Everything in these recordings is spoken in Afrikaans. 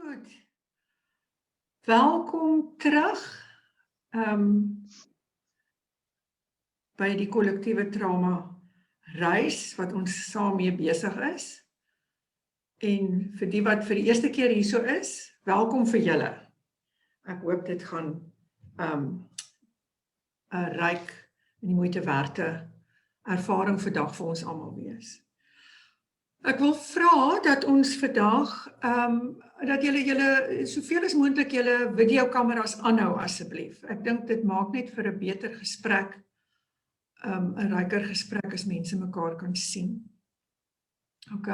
Goed. Welkom terug by die kollektiewe trauma reis wat ons saam mee besig is. En vir die wat vir die eerste keer hierso is, welkom vir julle. Ek hoop dit gaan 'n ryk en die moeite werte ervaring vandag vir ons almal wees. Ek wil vra dat ons vandag dat julle soveel as moontlik julle videokameras aanhou asseblief. Ek dink dit maak net vir 'n beter gesprek, 'n ryker gesprek as mense mekaar kan sien. OK.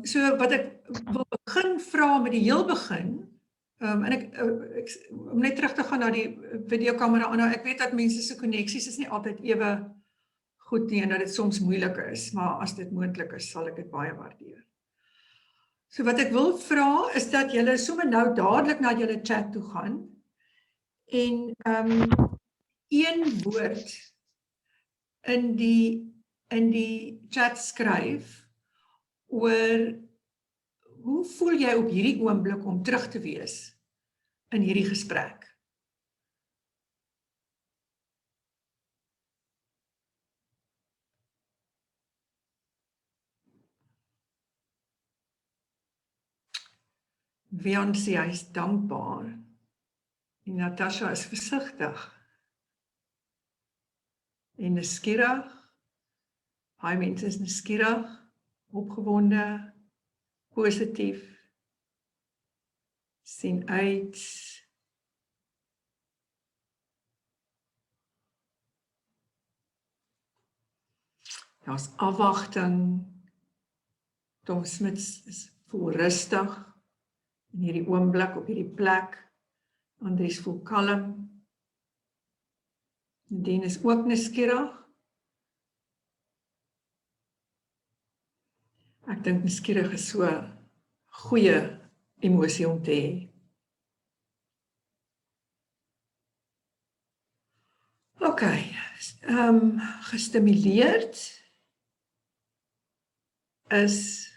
So wat ek wil begin vra met die heel begin, en ek om net terug te gaan na die videokamera aanhou. Ek weet dat mense se koneksies is nie altyd ewe goed nie en dat dit soms moeilik is, maar as dit moontlik is, sal ek dit baie waardeer. So wat ek wil vra is dat julle sommer nou dadelik na julle chat toe gaan en een woord in die chat skryf oor hoe voel jy op hierdie oomblik om terug te wees in hierdie gesprek? Wian sê hy is dankbaar en Natasha is versigtig en nuuskierig. Baie mense is nuuskierig, opgewonde, positief, sien uit. Daar's afwagting. Tom Smits is voel rustig in hierdie oomblik op hierdie plek. Andries voel kalm. Nadine is ook nuuskierig. Ek dink nuuskierig is so 'n goeie emosie om te hê. OK, gestimuleerd is,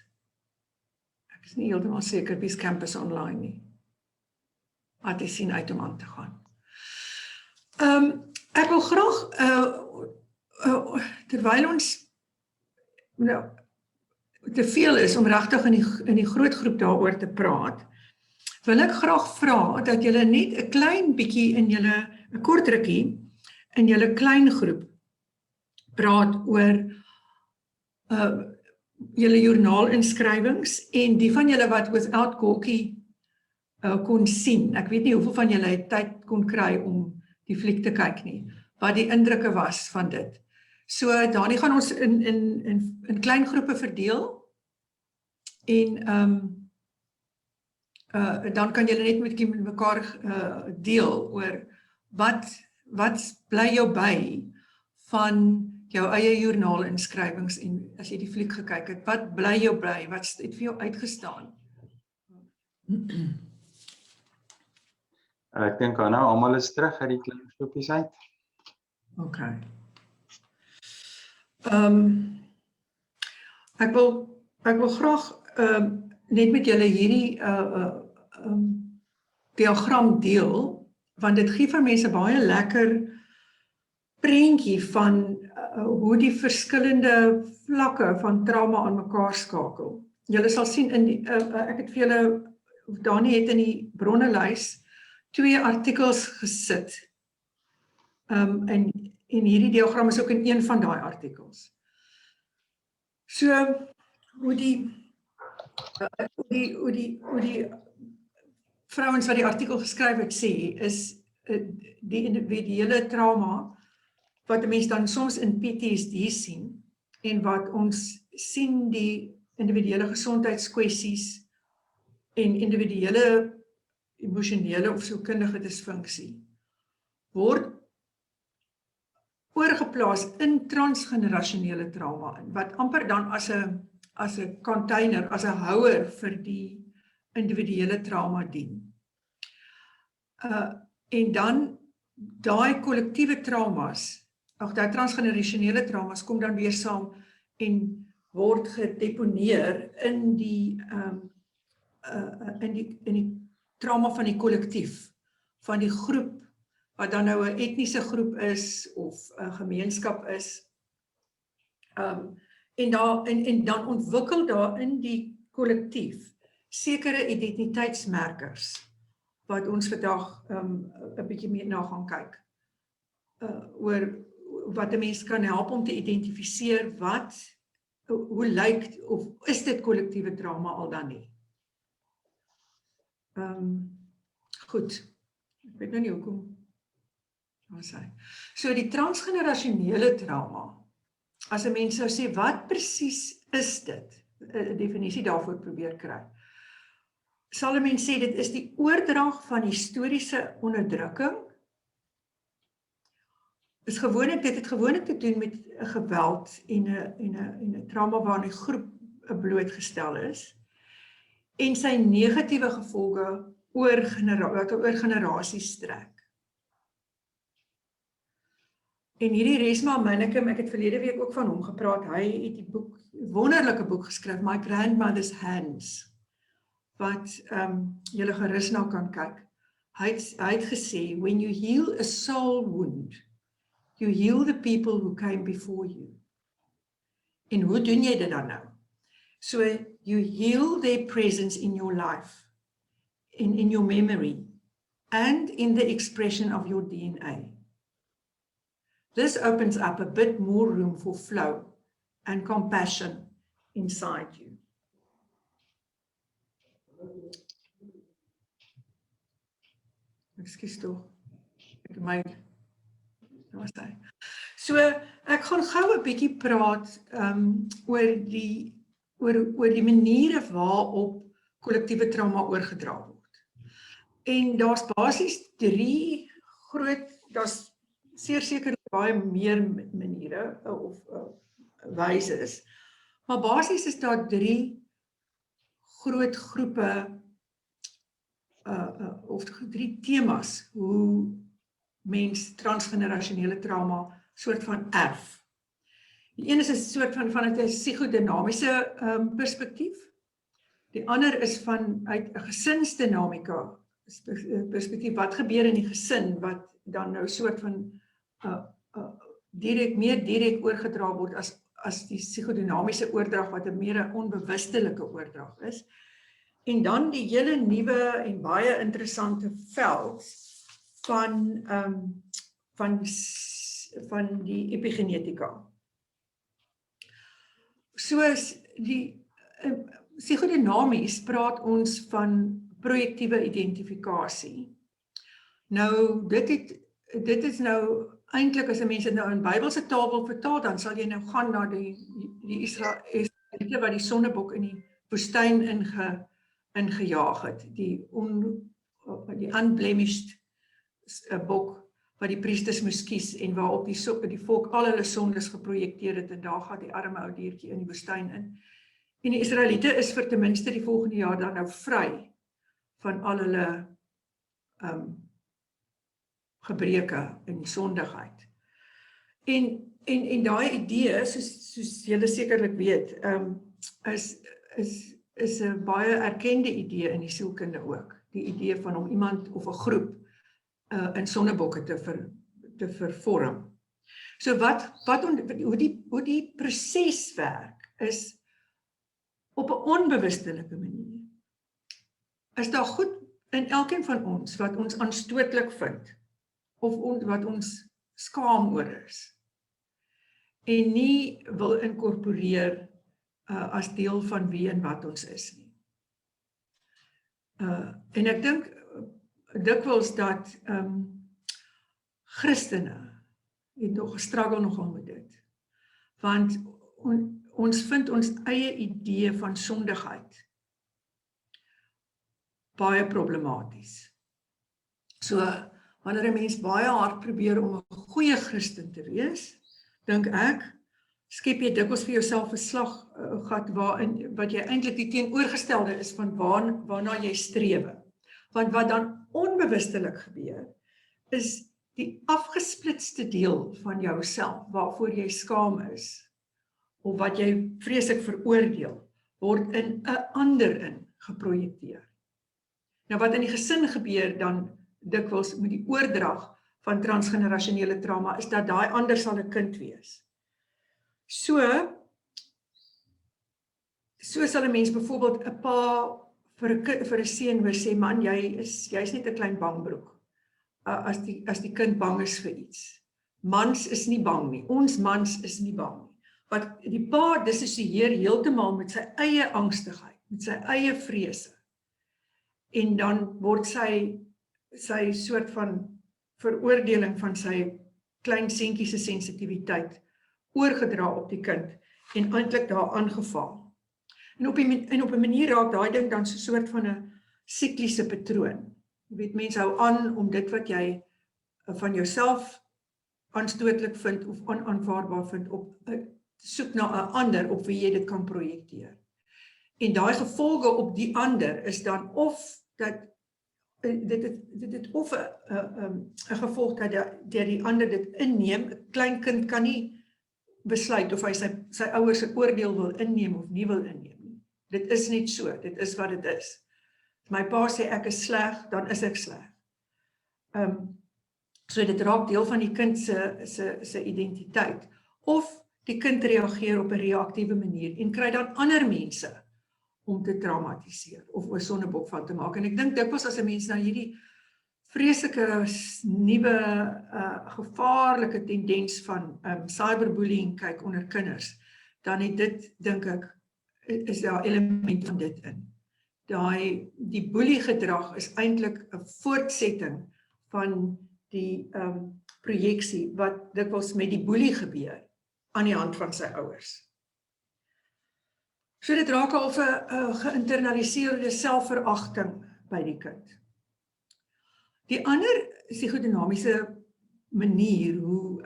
ek is nie heeltemal seker wie's campus online nie. Wat jy sien uit om aan te gaan. Ek wil graag, terwyl ons te veel is om regtig in die groot groep daaroor te praat, wil ek graag vra dat julle net 'n klein bietjie in julle, 'n kort rukkie, in julle klein groep praat oor julle joernaalinnskrywings en die van julle wat without Gorky kon sien. Ek weet nie hoeveel van julle tyd kon kry om die fliek te kyk nie, wat die indrukke was van dit. So daarin gaan ons in klein groepe verdeel en dan kan julle net met mekaar deel oor wat bly jou by van jou eie joernaalinnskrywings en as jy die fliek gekyk het, wat bly jou by, wat het vir jou uitgestaan? Ek dink nou almal is terug uit die klein groepies uit. OK. Ek wil graag net met julle hierdie diagram deel, want dit gee vir mense baie lekker prentjie van hoe die verskillende vlakke van trauma aan mekaar skakel. Julle sal sien in die ek het vir julle, Dani het in die bronnelys 2 artikels gesit. En hierdie diagram is ook in een van daai artikels. So hoe die vrouens wat die artikel geskryf het sê is die individuele trauma wat 'n mens dan soms in PTSD sien en wat ons sien die individuele gesondheidskwessies en individuele emosionele of sielkundige disfunksie word oorgeplaas in transgenerasionele trauma in, wat amper dan as 'n container, as 'n houer vir die individuele trauma dien. En dan daai kollektiewe traumas, daai transgenerasionele traumas kom dan weer saam en word gedeponeer in die in die trauma van die kollektief, van die groep, wat dan nou 'n etniese groep is, of 'n gemeenskap is. En dan ontwikkel daar in die kollektief sekere identiteitsmerkers, wat ons vandag 'n bietjie meer na gaan kyk. Oor wat 'n mens kan help om te identifiseer hoe lyk, of is dit kollektiewe trauma al dan nie. Goed, ek weet nou nie hoekom. So die transgenerasionele trauma, as 'n mens sou sê, wat presies is dit? 'n definisie daarvoor probeer kry. Sal 'n mens sê, dit is die oordrag van historiese onderdrukking. Dit het gewoonlik te doen met 'n geweld en 'n trauma waaraan 'n groep blootgestel is, en sy negatiewe gevolge oor generasies strek. En hierdie Resmaa Minnekim, ek het verlede week ook van hom gepraat, hy het die wonderlike boek geskryf, My Grandmother's Hands, wat julle gerus na kan kyk. Hy het gesê, when you heal a soul wound, you heal the people who came before you. En hoe doen jy dit dan nou? So, you heal their presence in your life, in your memory, and in the expression of your DNA. This opens up a bit more room for flow and compassion inside you. Ekskuus tog. So, ek gaan gou 'n bietjie praat oor die maniere waarop kollektiewe trauma oorgedra word. En daar's basies 3 groot, daar's seker baie meer maniere of wyse, maar basies is daar 3 groot groepe of 3 temas hoe mens transgenerasionele trauma soort van erf. Die een is 'n soort van 'n psigodinamiese perspektief. Die ander is uit 'n gesinsdinamika perspektief. Wat gebeur in die gesin wat dan nou soort van meer direk oorgedra word as die psigodinamiese oordrag wat 'n meer onbewustelike oordrag is. En dan die hele nuwe en baie interessante veld van die epigenetika. Soos die psigodinamies praat ons van projektiewe identifikasie. Nou, dit is nou eintlik, as 'n mens dit nou in Bybelse taal wil vertaal, dan sal jy nou gaan na die Israeliete wat die sonnebok in die woestyn ingejaag het, die unblemished bok wat die priesters moes kies en waarop die volk al hulle sondes geprojekteer het, en daar gaan die arme ou diertjie in die woestyn in. En die Israeliete is vir ten minste die volgende jaar dan nou vry van al hulle gebreke en sondigheid. En daai idee, soos julle sekerlik weet, is 'n baie erkende idee in die sielkunde ook. Die idee van om iemand of 'n groep in sonnebokke te vervorm. So hoe die proses werk is op 'n onbewustelike manier. Is daar goed in elkeen van ons wat ons aanstootlik vind of wat ons skaam oor is en nie wil inkorporeer as deel van wie en wat ons is nie. En ek dink dikwels dat Christene het nog gestruggle nogal met dit. Want ons vind ons eie idee van sondigheid baie problematies. So, wanneer 'n mens baie hard probeer om 'n goeie Christen te wees, dink ek, skep jy dikwels vir jouself 'n slaggat wat jy eintlik die teenoorgestelde is van waarna jy strewe. Want wat dan onbewustelik gebeur, is die afgesplitste deel van jouself waarvoor jy skaam is, of wat jy vreeslik veroordeel, word in 'n ander geprojekteer. Nou wat in die gesin gebeur dan dikwels met die oordrag van transgenerasionele trauma is dat daai ander sal 'n kind wees. So sal 'n mens byvoorbeeld 'n pa vir 'n seun wil sê, man, jy's net 'n klein bangbroek. As die kind bang is vir iets. Mans is nie bang nie. Ons mans is nie bang nie. Wat die pa dissosieer heeltemal met sy eie angstigheid, met sy eie vrese. En dan word sy soort van veroordeling van sy klein seentjie se sensitiwiteit oorgedra op die kind en eintlik daar aangeval. En op 'n manier raak daai ding dan so 'n soort van 'n sikliese patroon. Jy weet, mense hou aan om dit wat jy van jouself aanstootlik vind of onaanvaarbaar vind soek na 'n ander op wie jy dit kan projekteer. En daai gevolge op die ander is dan of dat dit het of 'n gevolg dat die ander dit inneem. 'n Klein kind kan nie besluit of hy sy ouers se oordeel wil inneem of nie wil inneem nie. Dit is net so, dit is wat dit is. As my pa sê ek is sleg, dan is ek sleg. So dit raak deel van die kind se identiteit. Of die kind reageer op 'n reaktiewe manier en kry dan ander mense om te traumatiseer of 'n sonnebok van te maak. En ek dink dikwels as 'n mens na hierdie vreeslike nuwe gevaarlike tendens van cyberbullying kyk onder kinders, dan het dit, dink ek, is daar element van dit in. Die boelie gedrag is eintlik 'n voortsetting van die projeksie wat dikwels met die boelie gebeur aan die hand van sy ouers. So dit raak al 'n geïnternaliseerde selfveragting by die kind. Die ander psigodinamiese manier hoe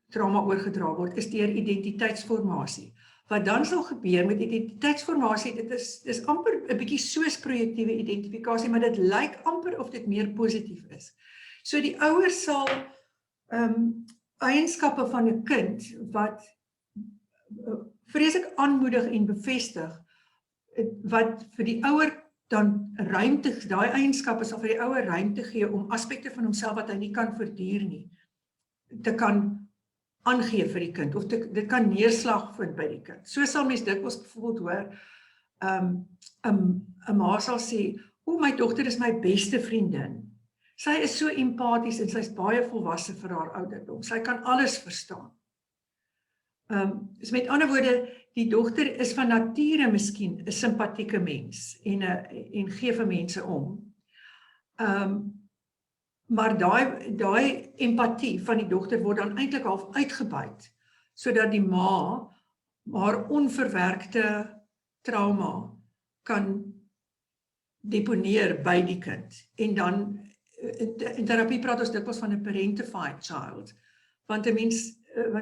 trauma oorgedra word is deur identiteitsformasie. Wat dan sal gebeur met identiteitsformasie, dit is amper 'n bietjie soos projektiewe identifikasie, maar dit lyk amper of dit meer positief is. So die ouers sal eienskappe van 'n kind wat vreeslik aanmoedig en bevestig, wat vir die ouer dan ruimte, daai eienskappe sal vir die ouer ruimte gee om aspekte van homself wat hy nie kan verduur nie, te kan aangee vir die kind, of dit kan neerslag vind by die kind. So sal mens dikwels byvoorbeeld hoor, 'n ma sal sê, my dogter is my beste vriendin. Sy is so empaties en sy is baie volwasse vir haar ouderdom. Sy kan alles verstaan. So met ander woorde, die dogter is van nature miskien 'n simpatieke mens en gee vir mense om. Maar daai empatie van die dogter word dan eintlik half uitgebuit, sodat die ma haar onverwerkte trauma kan deponeer by die kind. En dan, in terapie praat ons dikwels van 'n parentified child, want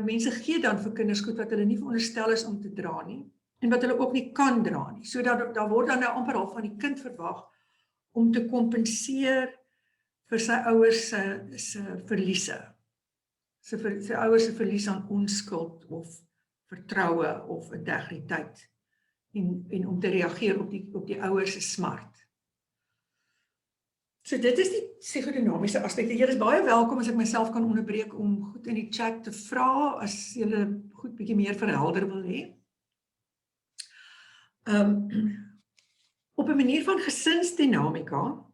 mense gee dan vir kinders goed wat hulle nie veronderstel is om te dra nie, en wat hulle ook nie kan dra nie. So daar word dan nou amper al van die kind verwag om te kompenseer vir sy ouers se verliese. Sy ouers se verlies aan onskuld of vertroue of integriteit en om te reageer op die ouers se smart. So dit is die psigodinamiese aspekte. Julle is baie welkom as ek myself kan onderbreek om goed in die chat te vra as julle goed bietjie meer verhelder wil hê. Op 'n manier van gesinsdinamika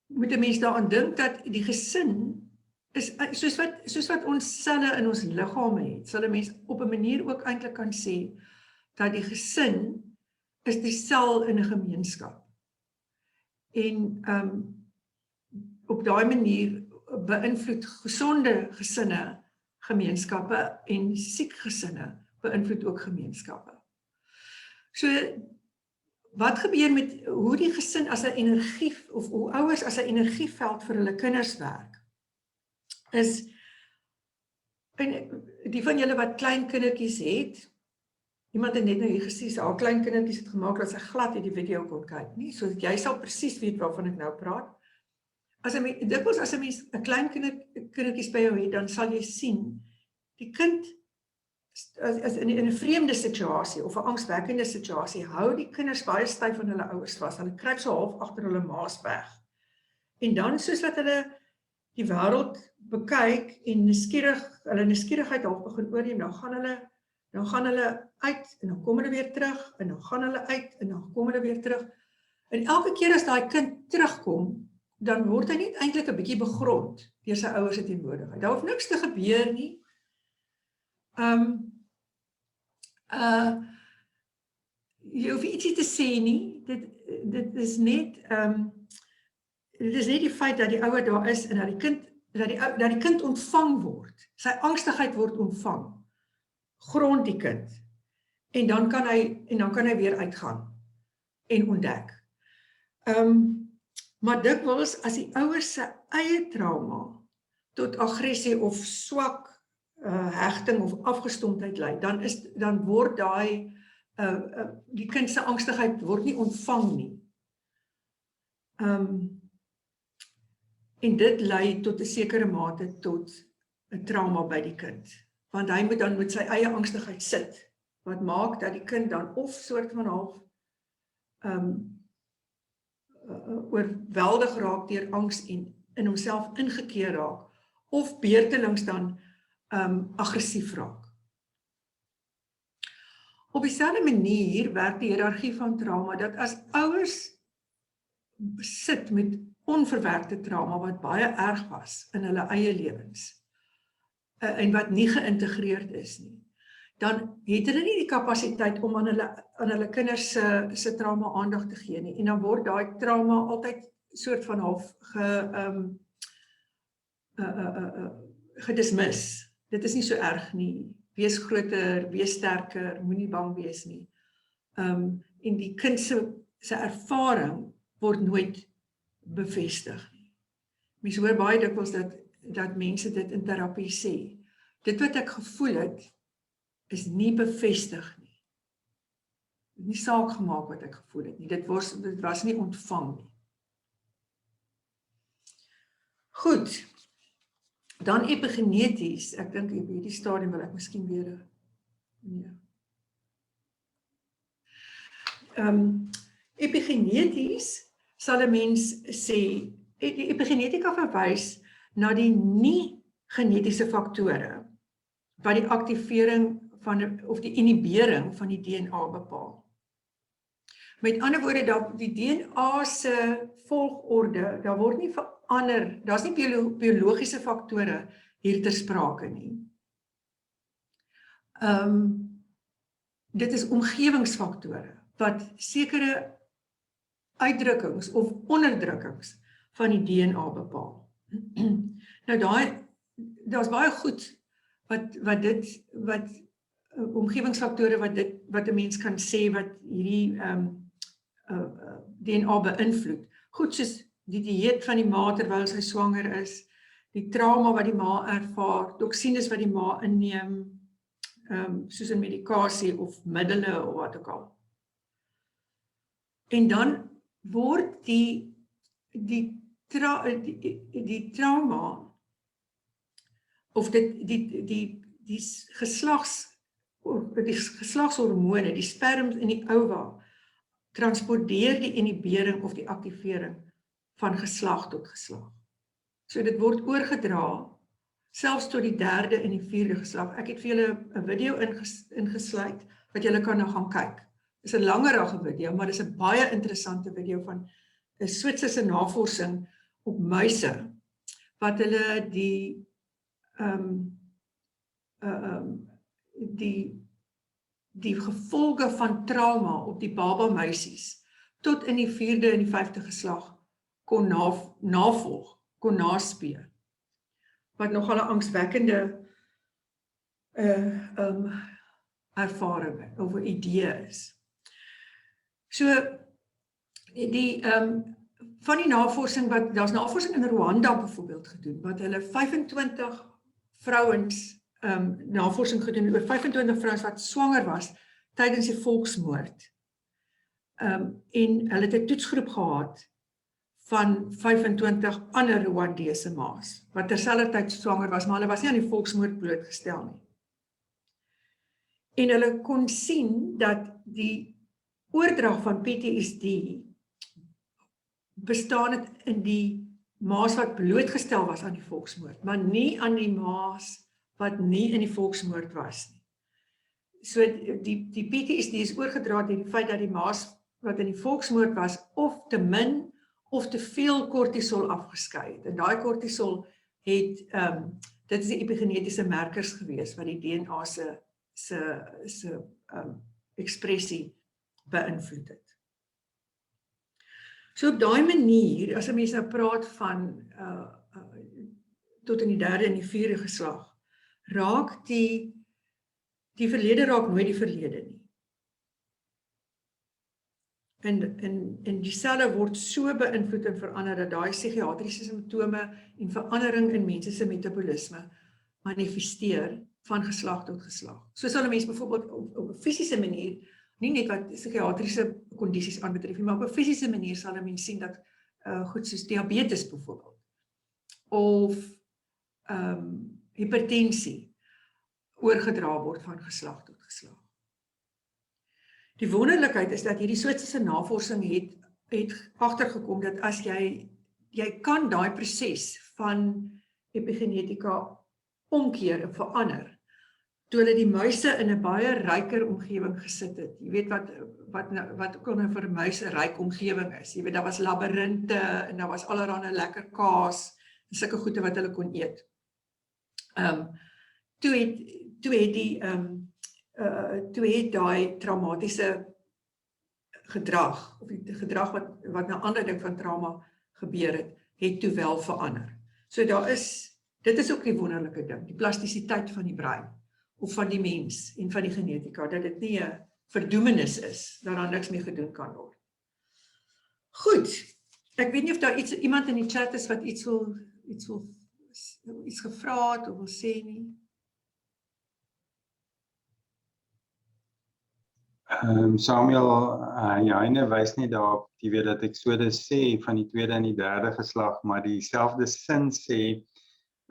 moet 'n mens daaraan dink dat die gesin is soos wat ons selle in ons liggame het, sal 'n mens op 'n manier ook eintlik kan sê dat die gesin is die sel in 'n gemeenskap. En op daai manier beïnvloed gesonde gesinne gemeenskappe en siek gesinne beïnvloed ook gemeenskappe. So wat gebeur met hoe die gesin as 'n energie of hoe ouers as 'n energieveld vir hulle kinders werk? Is en die van julle wat klein kindertjies het, iemand het net nou hier gesê, haar klein kindertjies het gemaak dat sy glad hierdie video kon kyk, nie? So jy sal presies weet waarvan ek nou praat. Dikwels as 'n mens 'n klein kindertjies by jou het, dan sal jy sien, die kind as in 'n vreemde situasie of 'n angswekkende situasie, hou die kinders baie styf aan hulle ouers vas. Hulle kruip so half agter hulle ma's weg. En dan soos wat hulle die wêreld bekyk en hulle nuuskierigheid half begin oorneem, dan gaan hulle uit en dan kom hulle weer terug en dan gaan hulle uit en dan kom hulle weer terug. En elke keer as daai kind terugkom, dan word hy net eintlik 'n bietjie begrond deur sy ouers se teenwoordigheid. Daar hoef niks te gebeur nie. Jy hoef ietsie te sê nie. Dit is net die feit dat die ouer daar is en dat die kind ontvang word. Sy angstigheid word ontvang. Grond die kind. En dan kan hy weer uitgaan en ontdek. Maar dikwels as die ouers se eie trauma tot aggressie of swak hegting of afgestomptheid lei, dan word die kind se angstigheid word nie ontvang nie. En dit lei tot 'n sekere mate tot 'n trauma by die kind. Want hy moet dan met sy eie angstigheid sit, wat maak dat die kind dan of soort van half oorweldig raak deur angs en in homself ingekeer raak, of beurtelings dan aggressief raak. Op dieselfde manier werk die hiërargie van trauma, dat as ouers sit met onverwerkte trauma wat baie erg was in hulle eie lewens, en wat nie geïntegreerd is nie, dan het hulle nie die kapasiteit om aan hulle kinders se trauma aandag te gee nie, en dan word daai trauma altyd soort van half gedismis. Dit is nie so erg nie, wees groter, wees sterker, moenie bang wees nie. En die kind se ervaring word nooit bevestig nie. Mens hoor baie dikwels dat mense dit in terapie sê. Dit wat ek gevoel het, is nie bevestig nie. Het nie saak gemaak wat ek gevoel het nie. Dit was nie ontvang nie. Goed. Dan epigeneties, ek dink op hierdie stadium wil ek miskien weer epigeneties sal 'n mens sê, die epigenetika verwys na die nie-genetiese faktore wat die aktivering of die inhibering van die DNA bepaal. Met ander woorde, die DNA se volgorde, daar word nie verander, daar's nie biologiese faktore hier ter sprake nie. Dit is omgewingsfaktore wat sekere uitdrukkings of onderdrukkings van die DNA bepaal. Nou daar's baie goed wat omgewingsfaktore wat 'n mens kan sê wat hierdie DNA beïnvloed. Goed soos die dieet van die ma terwyl sy swanger is, die trauma wat die ma ervaar, toksines wat die ma inneem, soos in medikasie of middele of wat ook al. En dan word die trauma of die geslagshormone, die sperms in die ova, transporteer die inhibering of die aktivering van geslag tot geslag. So dit word oorgedra, selfs tot die 3de en die 4de geslag. Ek het vir julle 'n video ingesluit, wat julle kan nou gaan kyk. Dit is 'n langerige video, maar dit is 'n baie interessante video van 'n Switserse navorsing op muise, wat hulle die gevolge van trauma op die baba muisies tot in die 4de en die 5de geslag kon navolg, kon naspeur. Wat nogal 'n angswekkende ervaring of 'n idee is. So van die navorsing daar's navorsing in Rwanda byvoorbeeld gedoen, wat hulle 25 vrouens navorsing gedoen oor 25 vrouens wat swanger was tydens die volksmoord. En hulle het 'n toetsgroep gehad van 25 ander Rwandese ma's wat terselfdertyd swanger was, maar hulle was nie aan die volksmoord blootgestel nie. En hulle kon sien dat die oordrag van PTSD bestaan het in die ma's wat blootgestel was aan die volksmoord, maar nie aan die ma's wat nie in die volksmoord was nie. So die PTSD is oorgedra deur die feit dat die ma's wat in die volksmoord was of te min of te veel kortisol afgeskei het. En daai kortisol het dit is die epigenetiese markers gewees wat die DNA se ekspressie beïnvloed het. So op daai manier, as 'n mens nou praat van tot in die 3de en die 4de geslag, raak die verlede raak nooit die verlede nie. En die selle word so beïnvloed en verander dat daai psigiatriese simptome en verandering in mense se metabolisme manifesteer van geslag tot geslag. So sal 'n mens byvoorbeeld op 'n fisiese manier, nie net wat psigiatriese kondisies aanbetref nie, maar op 'n fisiese manier sal 'n mens sien dat goed soos diabetes byvoorbeeld of hipertensie oorgedra word van geslag tot geslag. Die wonderlikheid is dat hierdie Switserse navorsing het agtergekom dat as jy kan daai proses van epigenetika omkeer en verander, toe hulle die muise in 'n baie ryker omgewing gesit het. Jy weet wat ook al nou vir 'n muis 'n ryk omgewing is. Jy weet, daar was labirinte en daar was allerlei lekker kaas en sulke goede wat hulle kon eet. Toe het daai traumatiese gedrag, of die gedrag wat na aanleiding van trauma gebeur het toe wel verander. So dit is ook die wonderlike ding, die plastisiteit van die brein, of van die mens en van die genetika, dat dit nie 'n verdoemenis is, dat daar niks mee gedoen kan word. Goed, ek weet nie of daar iemand in die chat is wat iets gevra het of wil sê nie. Samuel, Johanne wys nie daarop, jy weet dat Exodus sê van die 2de en die 3de geslag, maar dieselfde sin sê,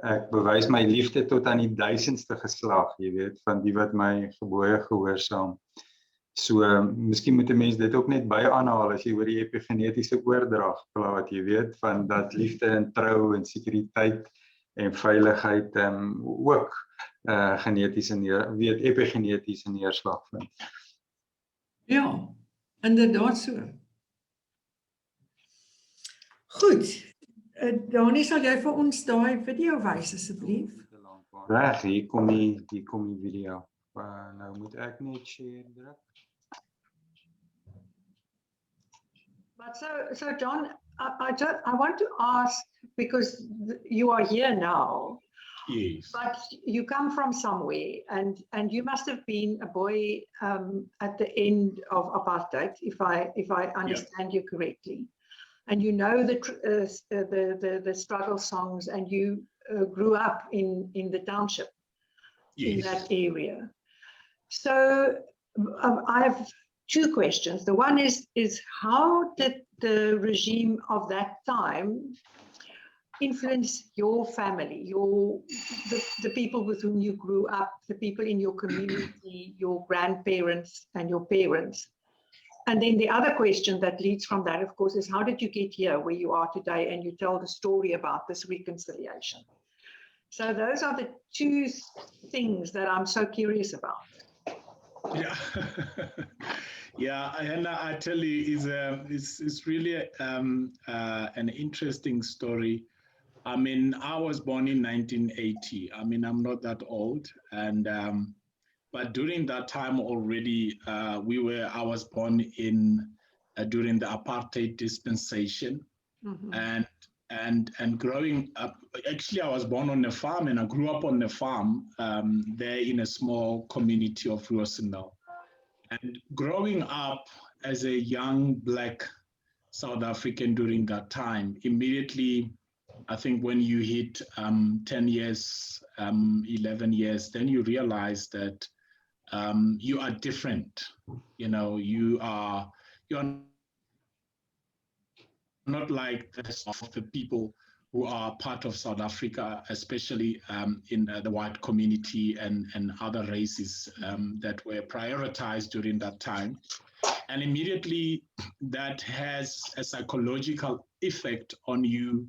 ek bewys my liefde tot aan die 1000ste geslag, jy weet, van die wat my gebooie gehoorsaam. So, miskien moet 'n mens dit ook net by aanhaal as jy oor die epigenetiese oordrag praat, jy weet, van dat liefde en trou en sekuriteit en veiligheid ook epigenetiese neerslag vind. Ja, inderdaad so. Goed, Dani, sal jy vir ons daai video wys asseblief? Reg, hier kom die video. Nou moet ek net share druk. But so John, I want to ask, because you are here now. Yes. But you come from somewhere, and you must have been a boy at the end of apartheid, if I understand you correctly, and you know the struggle songs, and you grew up in the township, Yes. in that area. So I have two questions. The one is how did the regime of that time influence your family, the people with whom you grew up, the people in your community, your grandparents and your parents? And then the other question that leads from that, of course, is how did you get here where you are today, and you tell the story about this reconciliation? So those are the two things that I'm so curious about. Yeah, yeah, Hannah, I tell you, it's really an interesting story. I mean, I was born in 1980. I mean, I'm not that old, and but during that time already, I was born in during the apartheid dispensation, Mm-hmm. and growing up. Actually, I was born on a farm, and I grew up on a farm there in a small community of Rosendaal. And growing up as a young Black South African during that time, immediately, I think when you hit 10 years, 11 years, then you realize that you are different. You know, you're not like the rest of the people who are part of South Africa, especially in the white community and other races that were prioritized during that time. And immediately that has a psychological effect on you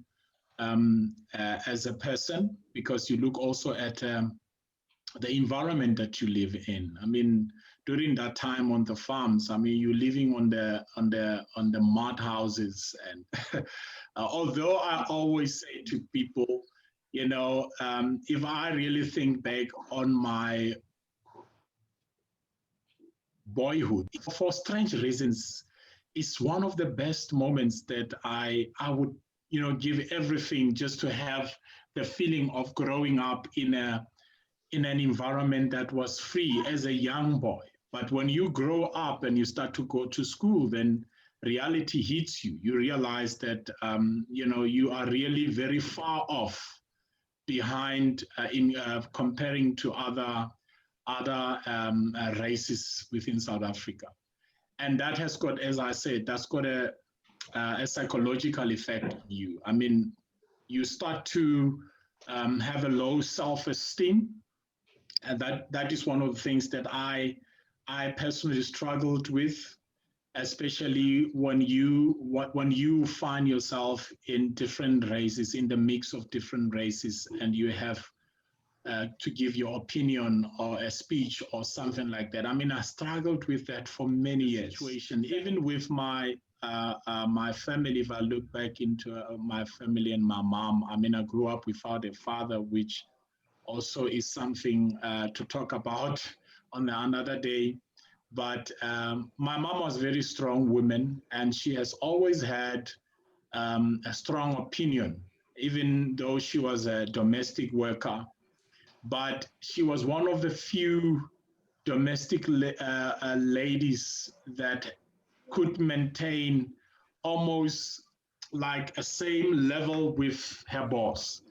as a person, because you look also at the environment that you live in. I mean, during that time on the farms, I mean, you're living on the mud houses, and although I always say to people, you know, if I really think back on my boyhood, for strange reasons, it's one of the best moments that I would, you know, give everything just to have the feeling of growing up in an environment that was free as a young boy. But when you grow up and you start to go to school, then reality hits you. You realize that you know, you are really very far off behind in comparing to other races within South Africa. And that has got, as I said, that's got a psychological effect on you. I mean, you start to have a low self-esteem, and that is one of the things that I personally struggled with, especially when you find yourself in different races, in the mix of different races, and you have to give your opinion or a speech or something like that. I mean, I struggled with that for many years. Even with my my family, if I look back into my family and my mom, I mean, I grew up without a father, which also is something to talk about on another day. But my mom was a very strong woman, and she has always had a strong opinion, even though she was a domestic worker. But she was one of the few domestic ladies that could maintain almost like a same level with her boss.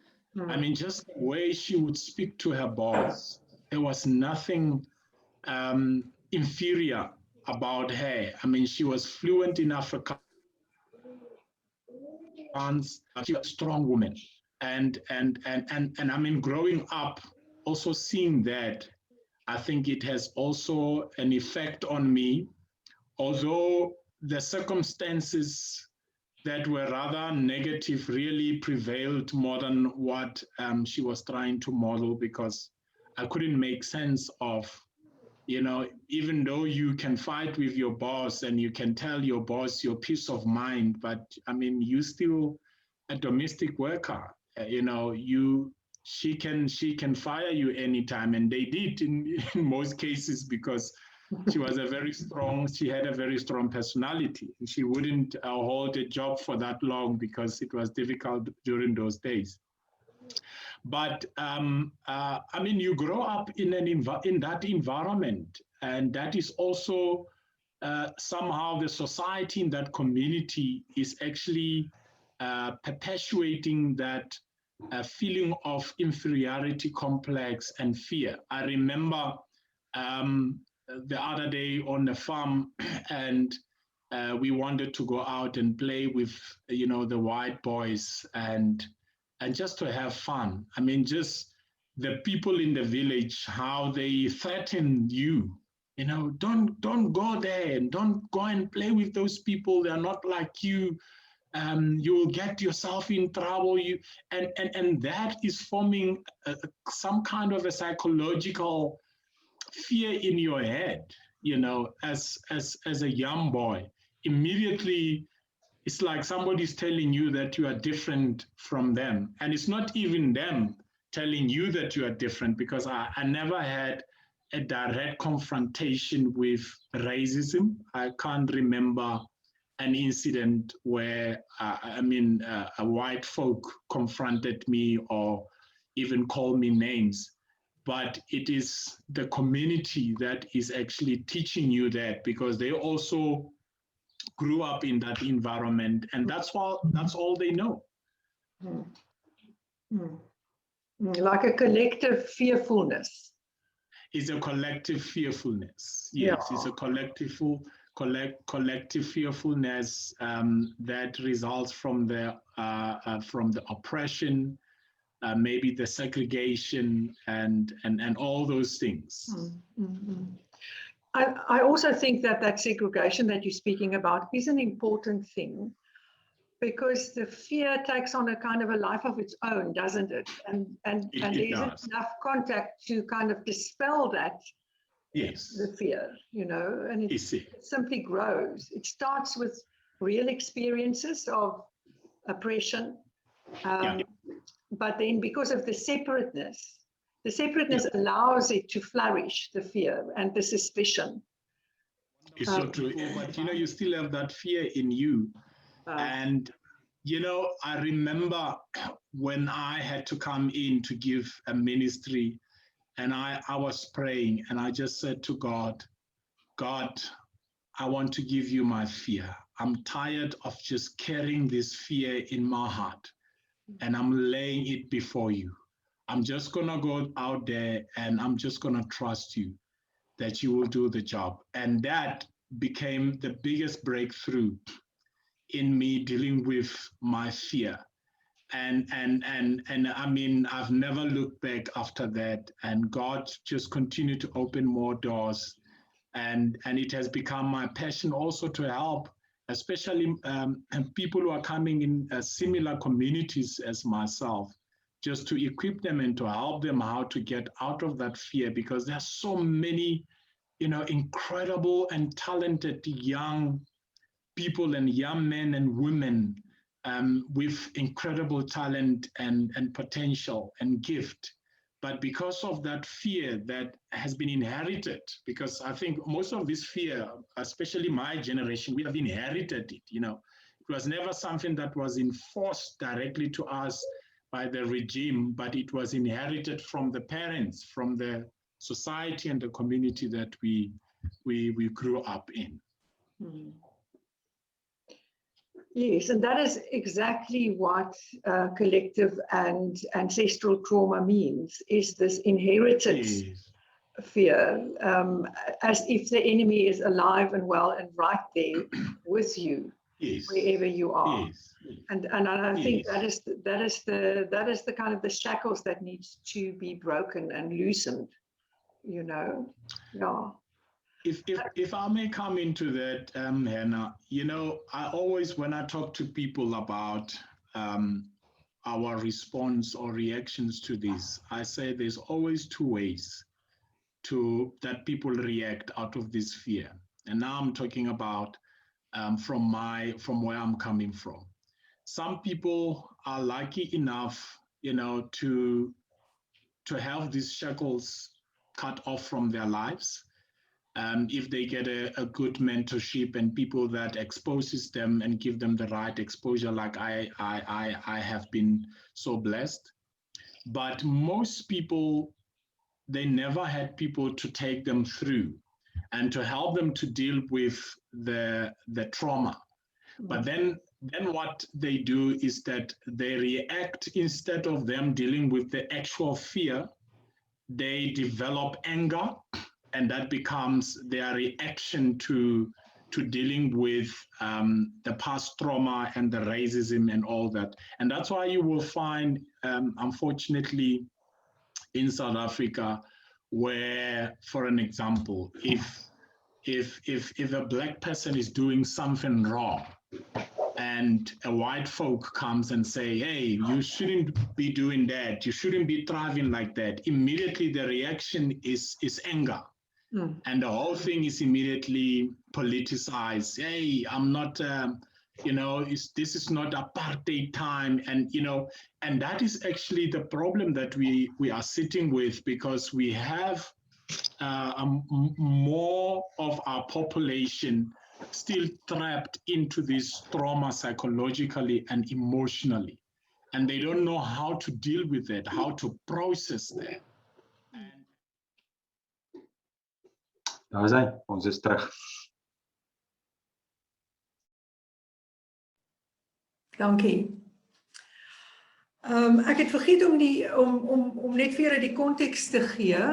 I mean, just the way she would speak to her boss, there was nothing inferior about her. I mean, she was fluent in Afrikaans. She was a strong woman. And I mean, growing up, also seeing that, I think it has also an effect on me, although the circumstances that were rather negative really prevailed more than what she was trying to model, because I couldn't make sense of, you know, even though you can fight with your boss and you can tell your boss your peace of mind, but I mean, you still a domestic worker, you know, she can fire you anytime, and they did in most cases, because she was she had a very strong personality, and she wouldn't hold a job for that long because it was difficult during those days. But I mean, you grow up in that environment, and that is also somehow the society in that community is actually perpetuating that feeling of inferiority complex and fear. I remember the other day on the farm, and we wanted to go out and play with, you know, the white boys and just to have fun. I mean, just the people in the village, how they threaten you, you know, don't go there, and don't go and play with those people. They're not like you. You will get yourself in trouble. And that is forming some kind of a psychological fear in your head, you know, as a young boy. Immediately, it's like somebody's telling you that you are different from them. And it's not even them telling you that you are different, because I never had a direct confrontation with racism. I can't remember an incident where, a white folk confronted me or even called me names. But it is the community that is actually teaching you that, because they also grew up in that environment, and that's all they know. Like a collective fearfulness. It's a collective fearfulness. Yes, yeah. It's a collective collective fearfulness that results from the oppression, maybe the segregation, and all those things. I also think that segregation that you're speaking about is an important thing, because the fear takes on a kind of a life of its own, doesn't it? And there isn't enough contact to kind of dispel that. Yes. The fear, and it simply grows. It starts with real experiences of oppression, but then because of the separateness allows it to flourish, the fear and the suspicion. It's so true, but you still have that fear in you. And I remember when I had to come in to give a ministry, and I was praying, and I just said to God, I want to give you my fear. I'm tired of just carrying this fear in my heart, and I'm laying it before you. I'm just going to go out there, and I'm just going to trust you that you will do the job. And that became the biggest breakthrough in me dealing with my fear. And I mean, I've never looked back after that, and God just continued to open more doors, and it has become my passion also to help, especially people who are coming in similar communities as myself, just to equip them and to help them how to get out of that fear, because there's so many, incredible and talented young people and young men and women with incredible talent and potential and gift. But because of that fear that has been inherited, because I think most of this fear, especially my generation, we have inherited it. It was never something that was enforced directly to us by the regime, but it was inherited from the parents, from the society and the community that we grew up in. Yes, and that is exactly what collective and ancestral trauma means, is this inherited fear, as if the enemy is alive and well and right there with you, wherever you are. And I think that is the kind of the shackles that needs to be broken and loosened, If I may come into that, Hannah, I always, when I talk to people about our response or reactions to this, I say there's always two ways that people react out of this fear. And now I'm talking about from where I'm coming from. Some people are lucky enough, to have these shackles cut off from their lives. If they get a good mentorship and people that exposes them and give them the right exposure, like I have been so blessed. But most people, they never had people to take them through and to help them to deal with the trauma. But then what they do is that they react, instead of them dealing with the actual fear, they develop anger. And that becomes their reaction to dealing with the past trauma and the racism and all that. And that's why you will find, unfortunately, in South Africa, where, for an example, if a black person is doing something wrong, and a white folk comes and say, hey, you shouldn't be doing that, you shouldn't be thriving like that, immediately the reaction is anger. And the whole thing is immediately politicized. Hey, I'm not, this is not apartheid time. And, and that is actually the problem that we are sitting with, because we have more of our population still trapped into this trauma psychologically and emotionally. And they don't know how to deal with it, how to process that. Daar is hy, ons is terug. Dankie. Ek het vergeet om net vir julle die konteks te gee.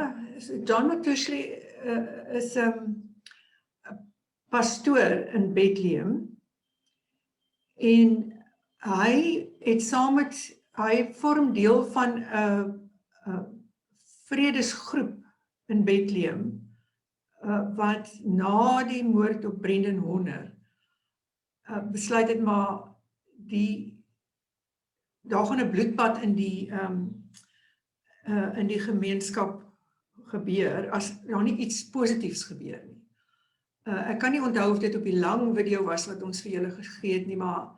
John McTushley is pastoor in Bethlehem en hy vorm deel van 'n vredesgroep in Bethlehem wat na die moord op Brendan Horner besluit het maar daar gaan 'n bloedbad in die gemeenskap gebeur as daar nie iets positiefs gebeur nie. Ek kan nie onthou of dit op die lang video was wat ons vir julle gegee het nie, maar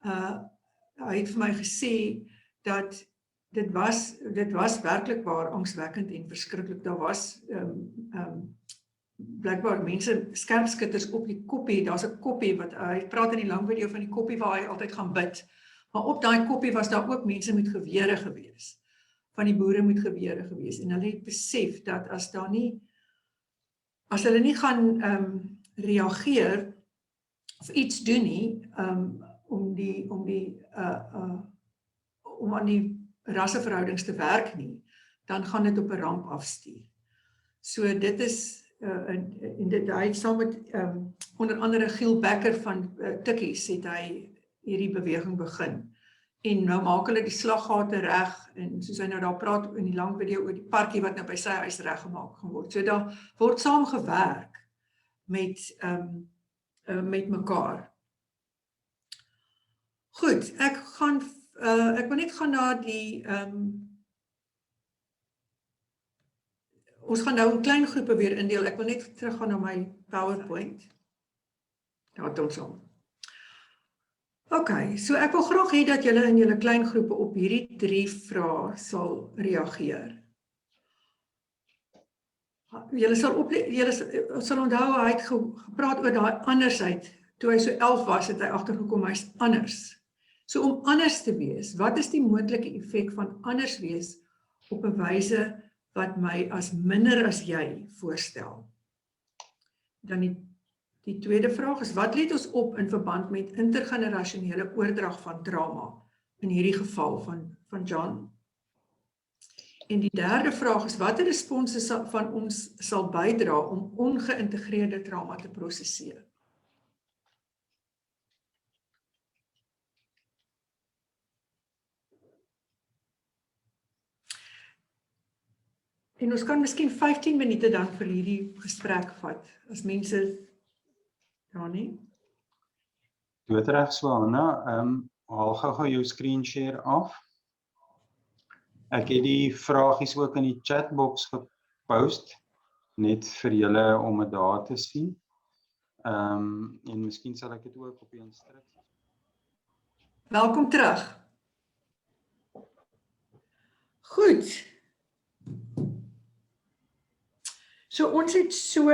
hy het vir my gesê dat dit was werklik waar angswekkend en verskriklik. Daar was blijkbaar mense, skerpskutters op die koppie, daar's 'n koppie wat hy praat in die lang video van die koppie waar hy altyd gaan bid. Maar op daai koppie was daar ook mense met gewere gewees. Van die boere met gewere gewees en hulle het besef dat as hulle nie gaan reageer of iets doen nie om aan die rasseverhoudings te werk nie, dan gaan dit op 'n ramp afstuur. So dit is en dit hy saam met onder andere Giel Becker van Tikkies het hy hierdie beweging begin. En nou maak hulle die slaggate reg en soos hy nou daar praat in die lang video oor die parkie wat nou by sy huis reggemaak gaan word. So daar word saam gewerk met mekaar. Goed, ek wil net gaan na die ons gaan nou in klein groepe weer indeel. Ek wil net teruggaan na my PowerPoint. Ja, tot so. Okay, so ek wil graag hê dat julle in julle klein groepe op hierdie 3 vrae sal reageer. Julle sal onthou hy het gepraat oor daai andersheid. Toe hy so 11 was, het hy agtergekom hy's anders. So om anders te wees, wat is die moontlike effek van anders wees op 'n wyse wat my as minder as jy voorstel? Dan die tweede vraag is, wat let ons op in verband met intergenerasionele oordrag van trauma, in hierdie geval van John? En die derde vraag is, watter response van ons sal bydra om ongeïntegreerde trauma te prosesseer? En ons kan miskien 15 minute dan vir hierdie gesprek vat, as mense ja nie. Doodreg Swana, haal gou jou screen share af. Ek het die vragies ook in die chatbox gepost, net vir julle om dit daar te sien. En miskien sal ek dit ook op die instruksies. Welkom terug. Goed. So ons het so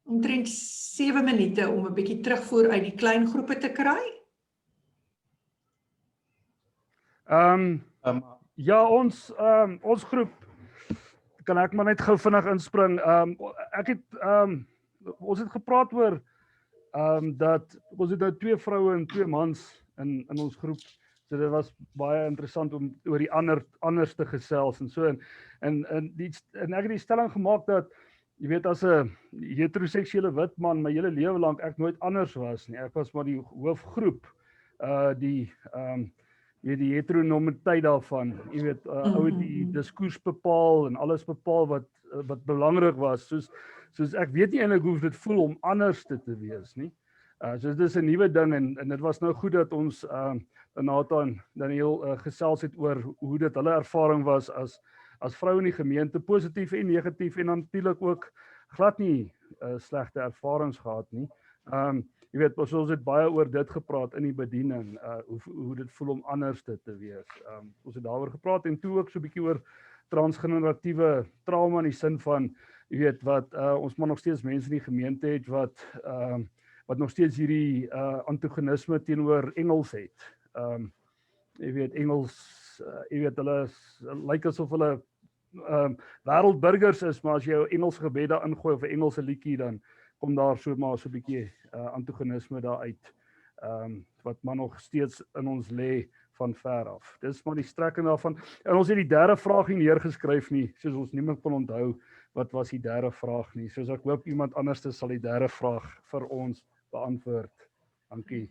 omtrent 7 minute om 'n bietjie terugvoer uit die klein groepe te kry. Ja, ons groep, kan ek maar net gou vinnig inspring. Ons het gepraat oor dat ons het nou 2 vroue en 2 mans in ons groep. So dit was baie interessant om oor die anders te gesels en so en ek het die stelling gemaak dat jy weet as 'n heteroseksuele wit man my hele lewe lank ek nooit anders was nie. Ek was maar die hoofgroep, die heteronormiteit daarvan. Jy weet ou het die diskurs bepaal en alles bepaal wat belangrik was. Soos ek weet nie eintlik hoe dit voel om anders te wees nie. So dit is 'n nuwe ding en dit was nou goed dat ons Nathan Daniel gesels het oor hoe dit hulle ervaring was as vrou in die gemeente, positief en negatief en natuurlik ook glad nie slegte ervarings gehad nie. Jy weet, ons het baie oor dit gepraat in die bediening, hoe dit voel om anders te wees. Ons het daaroor gepraat en toe ook so 'n bietjie oor transgeneratiewe trauma in die sin van, jy weet, wat ons maar nog steeds mense in die gemeente het wat nog steeds hierdie antagonisme teenoor Engels het. Jy weet, Engels, jy weet, hulle lyk asof hulle wêreldburgers is, maar as jy jou Engelse gebed daar ingooi of 'n Engelse liedjie, dan kom daar so 'n bietjie antagonisme daar uit, wat maar nog steeds in ons lê van ver af. Dis maar die strekking daarvan. En ons het die derde vraag nie neergeskryf nie, soos ons niemand kon onthou wat was die derde vraag nie. Soos ek hoop iemand anders sal die derde vraag vir ons beantwoord. Dankie.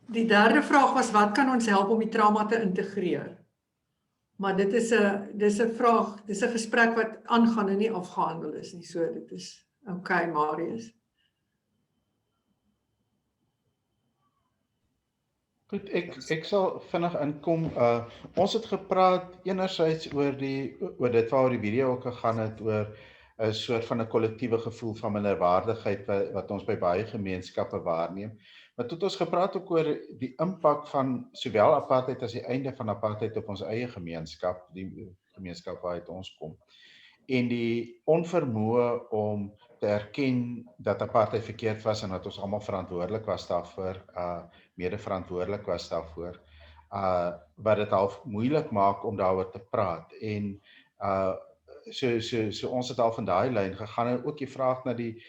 Die derde vraag was wat kan ons help om die trauma te integreer? Maar dis 'n vraag, dis 'n gesprek wat aangaan en nie afgehandel is nie. So dit is okay, Marius. Goed, ek sal vinnig inkom. Ons het gepraat enerzijds oor dit waar die video ook gegaan het oor 'n soort van 'n kollektiewe gevoel van minderwaardigheid wat ons by baie gemeenskappe waarneem. Maar toe het ons gepraat ook oor die impak van sowel apartheid as die einde van apartheid op ons eie gemeenskap, die gemeenskap waaruit ons kom. En die onvermoë om te erken dat apartheid verkeerd was en dat ons almal verantwoordelik was daarvoor, mede-verantwoordelik was daarvoor, wat dit half moeilik maak om daaroor te praat. En so ons het al van daai lyn gegaan en ook die vraag na die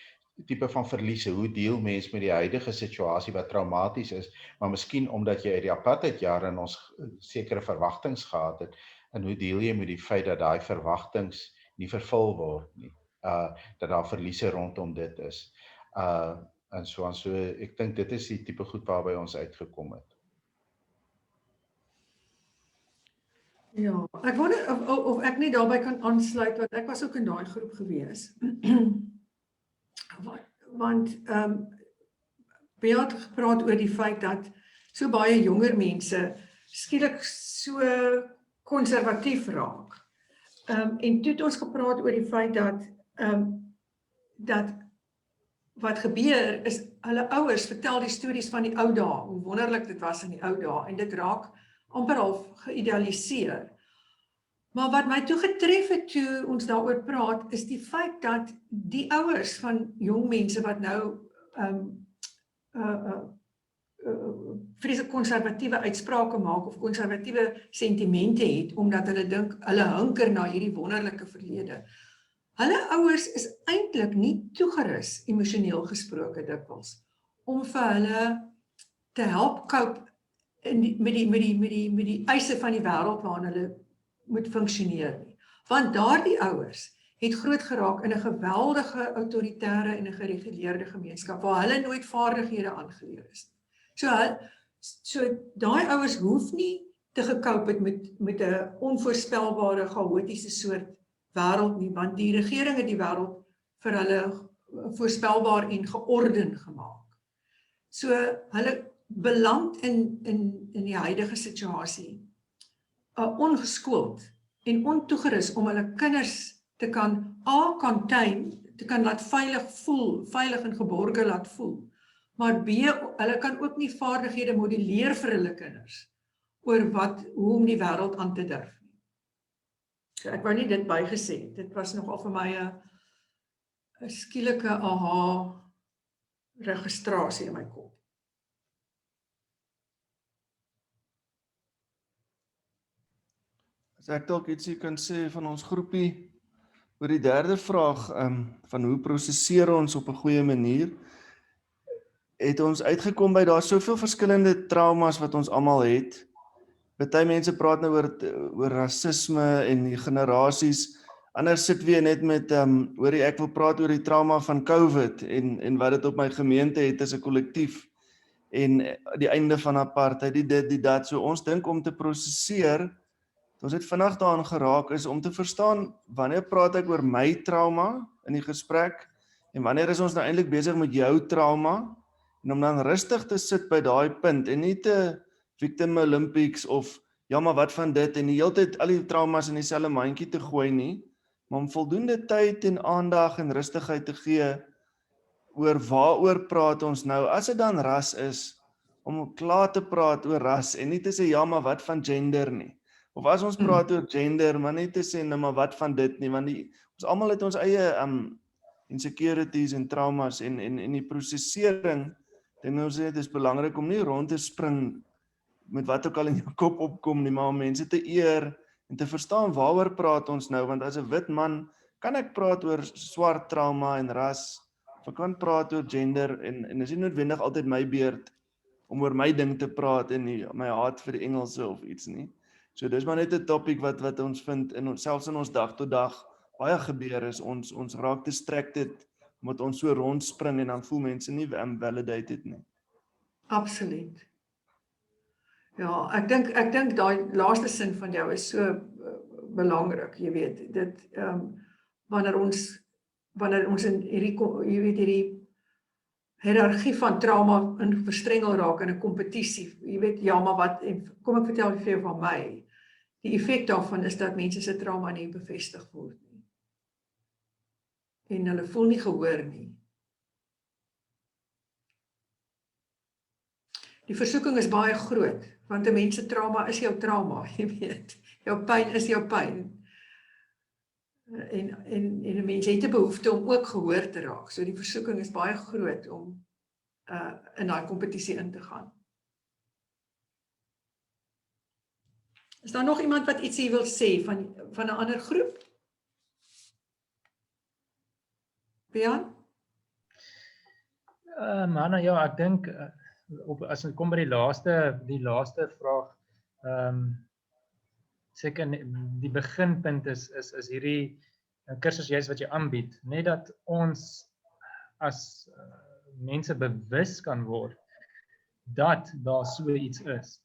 tipe van verliese, hoe deel mens met die huidige situasie wat traumaties is, maar miskien omdat jy uit die apartheidjare in ons sekere verwagtinge gehad het, en hoe deel jy met die feit dat daai verwagtinge nie vervul word nie, dat daar verliese rondom dit is. En so ek dink dit is die tipe goed waarby ons uitgekom het. Ja, ek wonder of ek nie daarbey kan aansluit, want ek was ook in daai groep gewees. Want Beat het gepraat oor die feit dat so baie jonger mense skielik so konservatief raak. En toe het ons gepraat oor die feit dat wat gebeur is, hulle ouers vertel die stories van die ou dae, hoe wonderlik dit was in die ou dae, en dit raak amper half geïdealiseer. Maar wat my toe getref het toe ons daaroor praat, is die feit dat die ouers van jong mense wat nou vreeslik konservatiewe uitsprake maak of konservatiewe sentimente het, omdat hulle dink, hulle hunker na hierdie wonderlike verlede. Hulle ouers is eintlik nie toegerus, emosioneel gesproke dikwels, om vir hulle te help cope met die eise van die wêreld waarin hulle moet funksioneer nie. Want daardie ouers het groot geraak in 'n geweldige autoritaire en 'n gereguleerde gemeenskap waar hulle nooit vaardighede aangeleer is. So daai ouers hoef nie te gekoop het met 'n onvoorspelbare, chaotiese soort wêreld nie, want die regering het die wêreld vir hulle voorspelbaar en georden gemaak. So hulle beland in die huidige situasie ongeskoold en ontoegerus om hulle kinders te kan contain, te kan laat veilig en geborge laat voel, maar B, hulle kan ook nie vaardighede modelleer vir hulle kinders oor hoe om die wêreld aan te durf nie. So ek wou nie dit bygesê, dit was nogal vir my 'n skielike aha registrasie in my kop. As ek dalk ietsie kan sê van ons groepie oor die derde vraag van hoe prosesseer ons op 'n goeie manier, het ons uitgekom by daar soveel verskillende traumas wat ons almal het. Party mense praat nou oor rasisme en die generasies. Anders sit weer net met ek wil praat oor die trauma van COVID en wat dit op my gemeente het as 'n kollektief en die einde van apartheid, die dat. So ons dink om te prosesseer, ons het vinnig daaraan geraak is om te verstaan wanneer praat ek oor my trauma in die gesprek en wanneer is ons nou eintlik besig met jou trauma en om dan rustig te sit by daai punt en nie te victim Olympics of ja maar wat van dit en die hele tyd al die traumas in dieselfde mandjie te gooi nie, maar om voldoende tyd en aandag en rustigheid te gee oor waaroor praat ons nou, as dit dan ras is, om klaar te praat oor ras en nie te sê ja maar wat van gender nie. Of as ons praat oor gender, maar nie te sê, nou maar wat van dit nie, want ons almal het ons eie insecurities en traumas en die prosesering, dink ons dit is belangrik om nie rond te spring met wat ook al in jou kop opkom nie, maar om mense te eer en te verstaan waaroor praat ons nou, want as 'n wit man kan ek praat oor swart trauma en ras, of ek kan praat oor gender en is nie noodwendig altyd my beurt om oor my ding te praat en my haat vir die Engelse of iets nie. So dis maar net 'n topik wat ons vind in selfs in ons dag tot dag baie gebeur is ons raak distracted omdat ons so rondspring en dan voel mense nie validated nie. Absoluut. Ja, ek dink daai laaste sin van jou is so belangrik, jy weet, dit wanneer ons in hierdie hiërargie van trauma in verstrengel raak in 'n kompetisie, jy weet, ja, maar wat, kom ek vertel vir jou van my, die effek daarvan is dat mense se trauma nie bevestig word nie. En hulle voel nie gehoor nie. Die versoeking is baie groot, want 'n mens se trauma is jou trauma, jy weet. Jou pyn is jou pyn. En 'n mens het 'n behoefte om ook gehoor te raak. So die versoeking is baie groot om in daai kompetisie in te gaan. Is daar nog iemand wat ietsie wil sê van 'n ander groep? Bian? Manne, ja, ek dink as ons kom by die laaste vraag, seker die beginpunt is hierdie kursus juist wat jy aanbied, net dat ons as mense bewus kan word dat daar so iets is.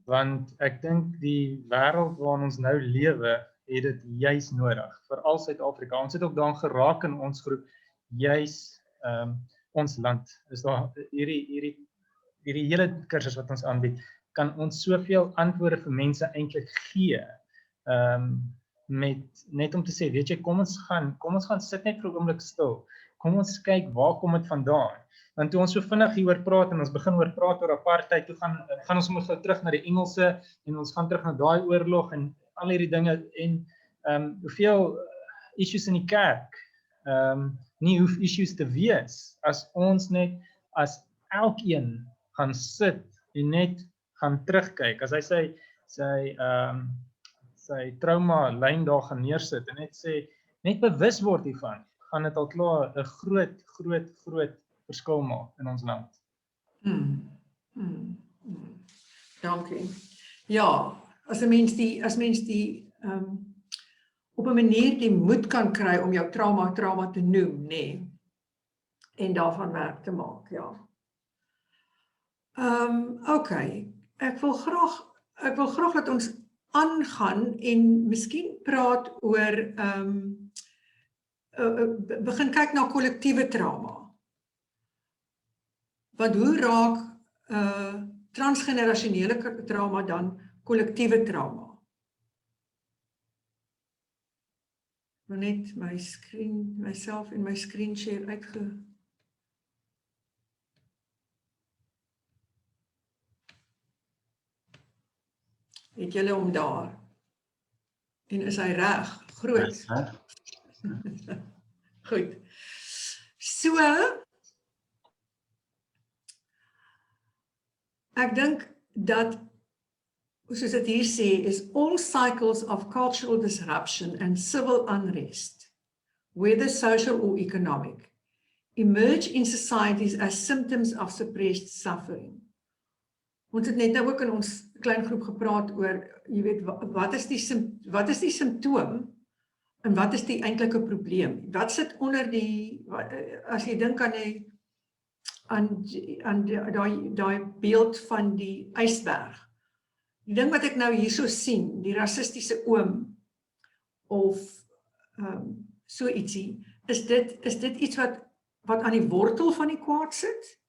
Want ek dink die wêreld waarin ons nou lewe, het dit juist nodig, veral Suid-Afrika. Ons het ook daarin geraak in ons groep, juist ons land. Is daar hierdie hele kursus wat ons aanbied, kan ons soveel antwoorde vir mense eintlik gee, net om te sê, weet jy, kom ons gaan sit net vir 'n oomblik stil. Kom ons kyk, waar kom dit vandaan? Want toe ons so vinnig hieroor praat en ons begin oor praat oor apartheid, toe gaan ons sommer gou terug na die Engelse en ons gaan terug na daai oorlog en al hierdie dinge en hoeveel issues in die kerk nie hoef issues te wees as ons net as elkeen gaan sit en net gaan terugkyk. As hy sy trauma lyn daar gaan neersit en net sê, net bewus word hiervan, gaan dit al klaar 'n groot verskil maak in ons land. Dankie. Ja, as mens die op 'n manier die moed kan kry om jou trauma te noem, nê, en daarvan werk te maak, ja. Okay, ek wil graag dat ons aangaan en miskien praat oor begin kyk na kollektiewe trauma. Want hoe raak transgenerasionele trauma dan kollektiewe trauma? Maar net myself en my screen share uitge... Het julle hom daar? En is hy reg? Groot. Goed. So, ek dink dat, soos dit hier sê, is all cycles of cultural disruption and civil unrest, whether social or economic, emerge in societies as symptoms of suppressed suffering. Ons het net nou ook in ons klein groep gepraat oor, jy weet, wat is die simptoom en wat is die eintlike probleem? Wat sit onder as jy dink aan daai beeld van die ysberg. Die ding wat ek nou hierso sien, die rassistiese oom of so ietsie, is dit iets wat aan die wortel van die kwaad sit?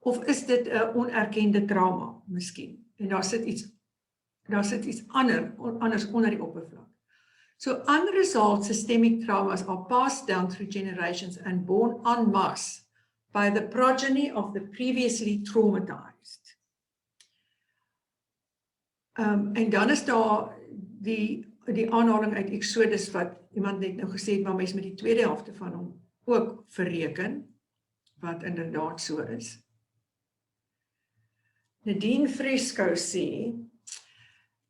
Of is dit 'n onerkende trauma, miskien? En daar sit iets anders onder die oppervlak. So unresolved systemic traumas are passed down through generations and born en masse by the progeny of the previously traumatized. En dan is daar die aanhaling uit Exodus wat iemand net nou gesê het, maar mens met die tweede helfte van hom ook verreken, wat inderdaad so is. Nadine Fresco sê,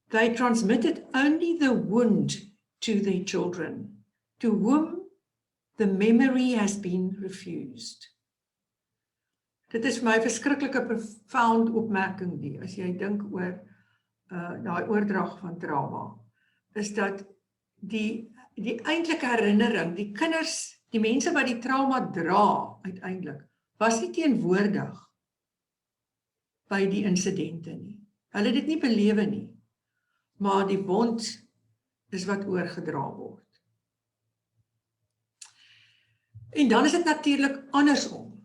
they transmitted only the wound to their children, to whom the memory has been refused. Dit is vir my 'n verskriklike profound opmerking die, as jy dink oor daai oordrag van trauma, is dat die eintlike herinnering, die kinders, die mense wat die trauma dra uiteindelik, was nie teenwoordig by die insidente nie. Hulle het dit nie belewe nie, maar die wond is wat oorgedra word. En dan is dit natuurlik andersom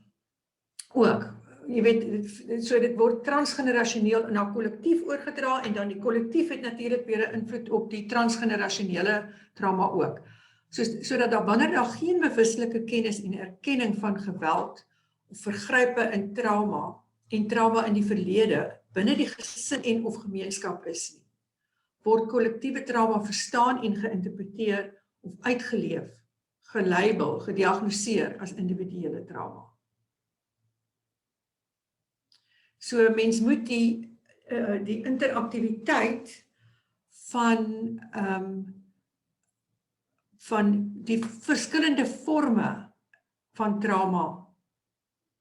ook. Jy weet, so dit word transgenerasioneel na kollektief oorgedra en dan die kollektief het natuurlik weer 'n invloed op die transgenerasionele trauma ook. Sodat daar wanneer daar geen bewuslike kennis en erkenning van geweld of vergrype in trauma en trauma in die verlede binne die gesin en of gemeenskap is nie, word kollektiewe trauma verstaan en geïnterpreteer of uitgeleef, gelabel, gediagnoseer as individuele trauma. So mens moet die interaktiwiteit van die verskillende forme van trauma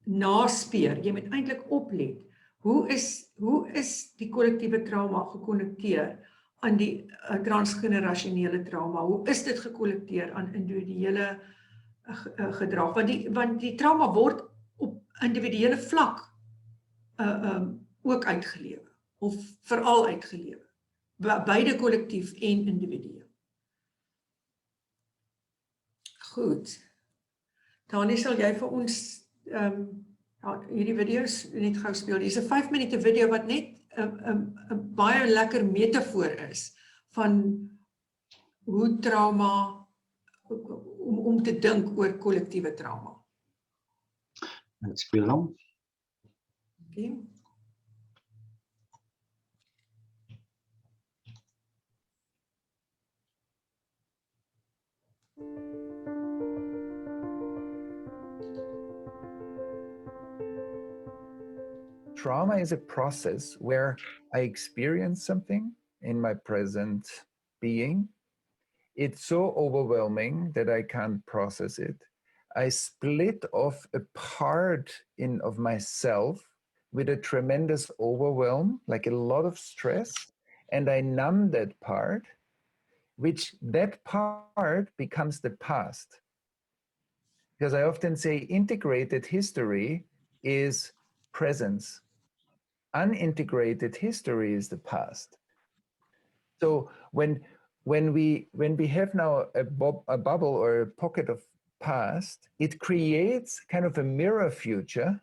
naspeur. Jy moet eintlik oplet. Hoe is die kollektiewe trauma gekonnekteer aan die transgenerasionele trauma? Hoe is dit gekonnekteer aan individuele gedrag? Want die trauma word op individuele vlak ook uitgelewe, of veral uitgelewe, beide kollektief en individueel. Goed, Dani, sal jy vir ons hierdie video's net gou speel. Hier is 'n 5 minute video wat net 'n baie lekker metafoor is van hoe trauma, om te dink oor kollektiewe trauma. Ek speel hom. Okay. Trauma is a process where I experience something in my present being. It's so overwhelming that I can't process it. I split off a part of myself with a tremendous overwhelm, like a lot of stress, and I numb that part, which that part becomes the past. Because I often say integrated history is presence. Unintegrated history is the past. So when we have now a bubble or a pocket of past, it creates kind of a mirror future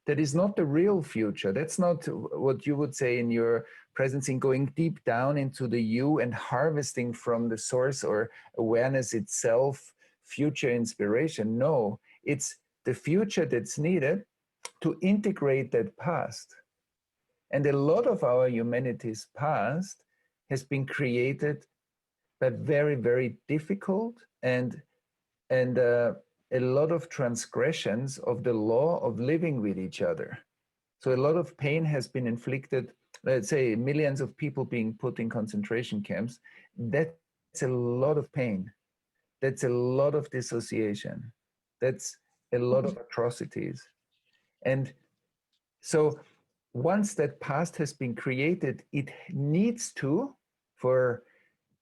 that is not the real future. That's not what you would say in your presence, in going deep down into the you and harvesting from the source or awareness itself, future inspiration. No, it's the future that's needed to integrate that past. And a lot of our humanity's past has been created by very, very difficult and a lot of transgressions of the law of living with each other. So a lot of pain has been inflicted, let's say millions of people being put in concentration camps. That's a lot of pain. That's a lot of dissociation. That's a lot of atrocities. And so once that past has been created, it needs to, for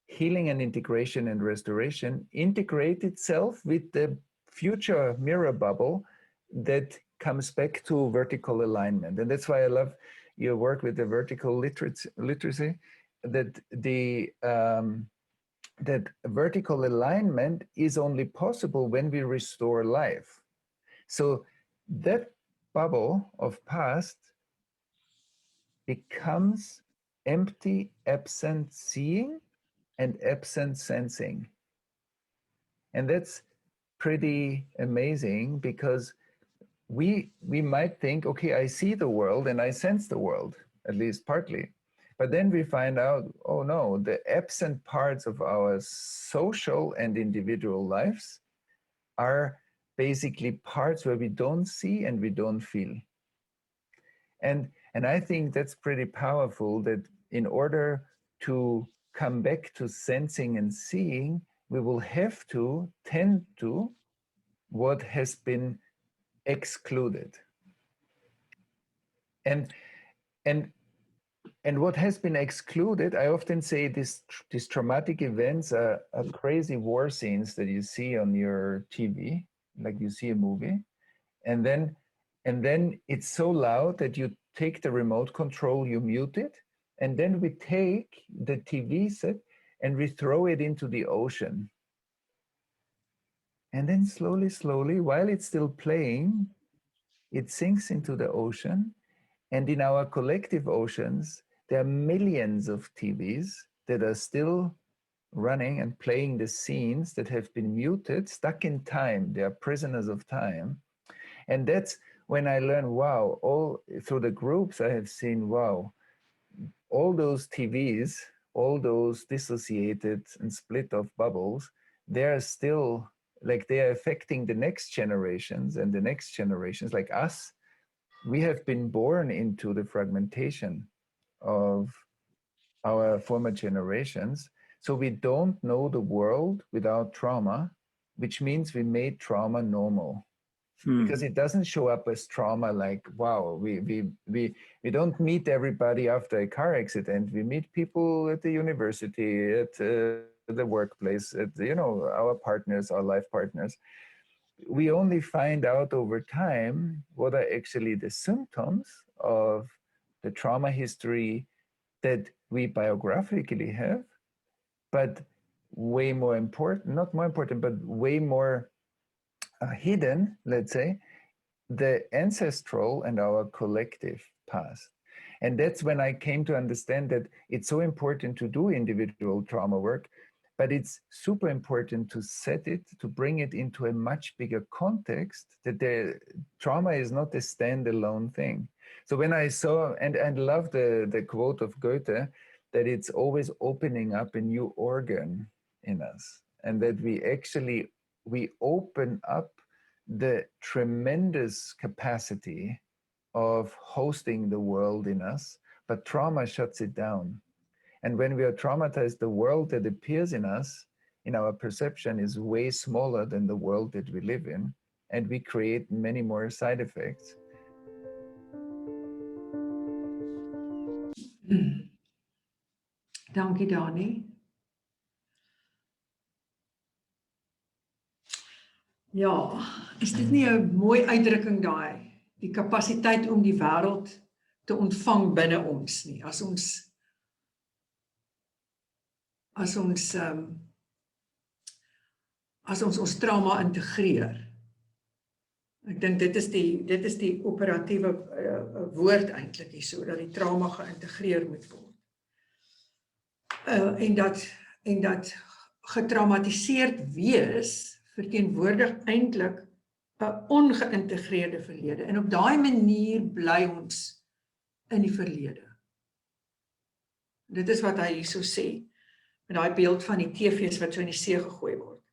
healing and integration and restoration, integrate itself with the future mirror bubble that comes back to vertical alignment. And that's why I love your work with the vertical literacy, that that vertical alignment is only possible when we restore life. So that bubble of past becomes empty, absent seeing and absent sensing. And that's pretty amazing, because we might think, okay, I see the world and I sense the world, at least partly. But then we find out, oh no, the absent parts of our social and individual lives are basically parts where we don't see and we don't feel. And I think that's pretty powerful, that in order to come back to sensing and seeing, we will have to tend to what has been excluded. And what has been excluded, I often say these traumatic events are crazy war scenes that you see on your TV, like you see a movie, and then it's so loud that you take the remote control, you mute it, and then we take the TV set and we throw it into the ocean. And then slowly, while it's still playing, it sinks into the ocean. And in our collective oceans, there are millions of TVs that are still running and playing the scenes that have been muted, stuck in time. They are prisoners of time. And that's when I learned, wow, all through the groups I have seen, wow, all those TVs, all those dissociated and split off bubbles, they're still, like, they are affecting the next generations, and the next generations, like us. We have been born into the fragmentation of our former generations. So we don't know the world without trauma, which means we made trauma normal. Because it doesn't show up as trauma like, wow, we don't meet everybody after a car accident. We meet people at the university, at the workplace, at, you know, our partners, our life partners. We only find out over time what are actually the symptoms of the trauma history that we biographically have, but way more important, not more important, but way more hidden, let's say, the ancestral and our collective past. And that's when I came to understand that it's so important to do individual trauma work, but it's super important to set it, to bring it into a much bigger context, that the trauma is not a standalone thing. So when I saw, and love the quote of Goethe, that it's always opening up a new organ in us, and that we open up the tremendous capacity of hosting the world in us, but trauma shuts it down. And when we are traumatized, the world that appears in us, in our perception, is way smaller than the world that we live in, and we create many more side effects. Dankie Dani. Ja, is dit nie 'n mooi uitdrukking daai? Die kapasiteit om die wêreld te ontvang binne ons nie. As ons trauma integreer. Ek dink dit is die operatiewe woord eintlik hierso, dat die trauma geïntegreer moet word. En dat getraumatiseerd wees verteenwoordig eintlik 'n ongeïntegreerde verlede. En op daai manier bly ons in die verlede. Dit is wat hy hierso sê, met daai beeld van die TV's wat so in die see gegooi word.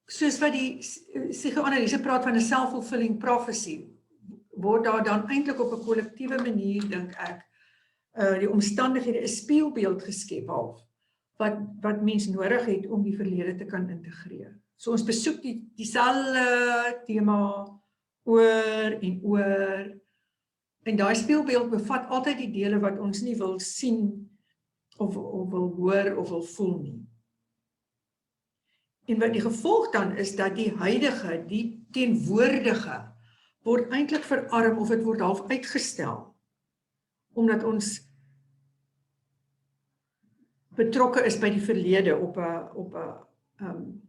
Soos wat die psigoanalise praat van 'n self-fulfilling prophecy, word daar dan eintlik op 'n kollektiewe manier, dink ek, die omstandighede 'n spieelbeeld geskep half, wat mens nodig het om die verlede te kan integreer. So ons besoek dieselfde tema oor en oor, en daai spieelbeeld bevat altyd die dele wat ons nie wil sien, of wil hoor, of wil voel nie. En wat die gevolg dan is, dat die huidige, die teenwoordige, word eintlik verarm, of dit word half uitgestel, omdat ons betrokke is by die verlede op 'n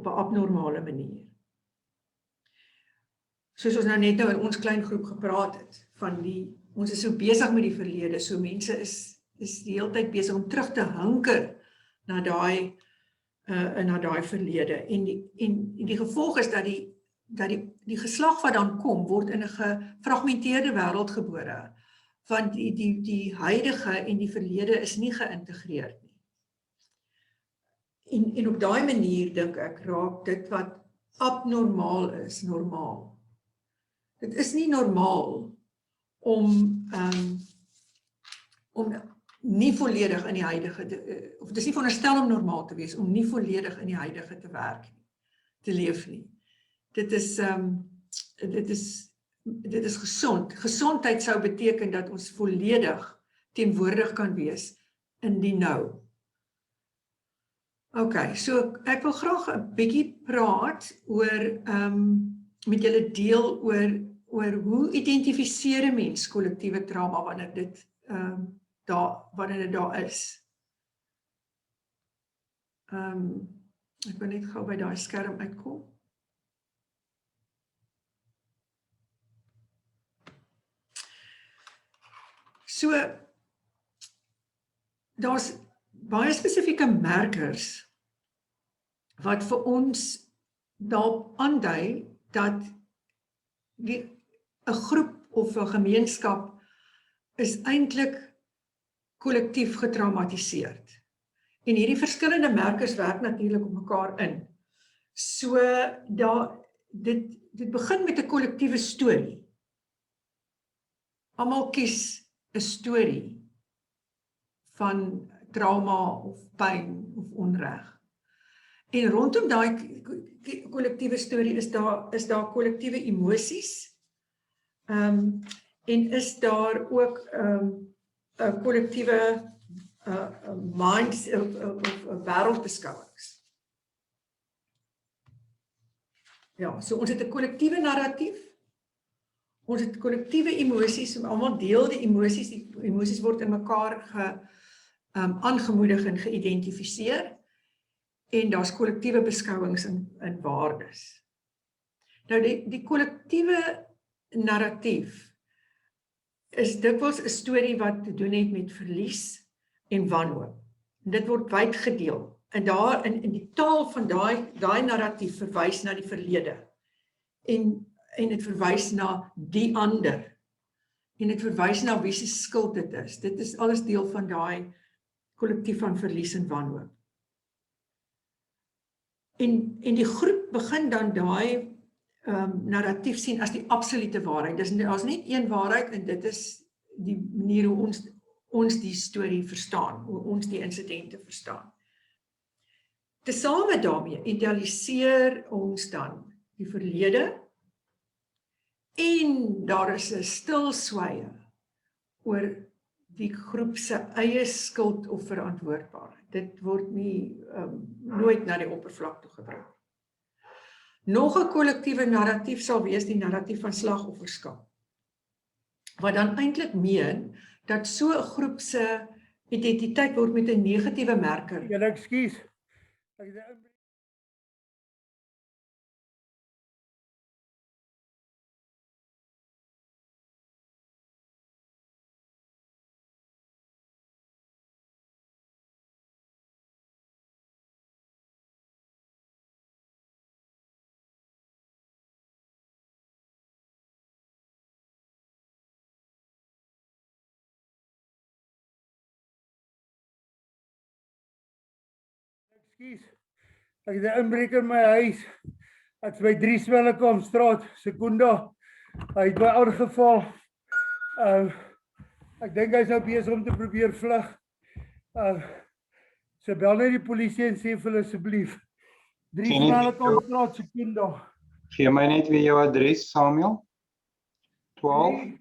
abnormale manier. Soos ons nou net in ons klein groep gepraat het, ons is so besig met die verlede, so mense is die hele tyd besig om terug te hinker na daai verlede. En die gevolg is dat die geslag wat dan kom, word in 'n gefragmenteerde wêreld gebore, want die huidige en die verlede is nie geïntegreerd nie. En op daai manier, dink ek, raak dit wat abnormaal is, normaal. Dit is nie normaal om nie volledig in die huidige, of dit is nie veronderstel om normaal te wees, om nie volledig in die huidige te werk nie, te leef nie. Dit is dit is gesond. Gesondheid sou beteken dat ons volledig teenwoordig kan wees in die nou. Okay, so ek wil graag 'n bietjie praat oor met julle deel oor hoe identifiseer 'n mens kollektiewe trauma wanneer dit daar is. Ek wil net gou by daai skerm uitkom. So, daar's baie spesifieke merkers wat vir ons daarop aandui dat 'n groep of 'n gemeenskap is eintlik kollektief getraumatiseerd. En hierdie verskillende merkers werk natuurlik op mekaar in. So dit begin met 'n kollektiewe storie. Almal kies 'n storie van trauma of pyn of onreg. En rondom daai kollektiewe storie is daar kollektiewe emosies. En is daar ook 'n kollektiewe minds of wêreldbeskouings. Ja, so ons het 'n kollektiewe narratief. Ons het kollektiewe emosies, almal deel die emosies word in mekaar aangemoedig en geïdentifiseer. En daar's kollektiewe beskouings en waardes. Nou die kollektiewe narratief is dikwels 'n storie wat te doen het met verlies en wanhoop. Dit word wyd gedeel. En daar in die taal van daai narratief verwys na die verlede. En dit verwys na die ander. En dit verwys na wie se skuld dit is. Dit is alles deel van daai kollektief van verlies en wanhoop. En die groep begin dan daai narratief sien as die absolute waarheid. Daar's net een waarheid en dit is die manier hoe ons die storie verstaan, hoe ons die insidente verstaan. Tesame daarmee idealiseer ons dan die verlede en daar is 'n stil sweye oor die groep se eie skuld of verantwoordbaarheid. Dit word nie nooit na die oppervlak toe gebring. Nog 'n kollektiewe narratief sal wees die narratief van slagofferskap. Wat dan eintlik meen dat so 'n groep se identiteit word met 'n negatiewe merker. Ja, ekskuus. Ek het 'n inbreker in my huis. Ek's by 3 Swellekomstraat, Sekunda. Hy het my aangeval. Ek dink hy's nou besig om te probeer vlug. So bel net die polisie en sê vir hulle asseblief. 3 Swellekomstraat, Sekunda. Gee my net weer jou adres, Samuel. 12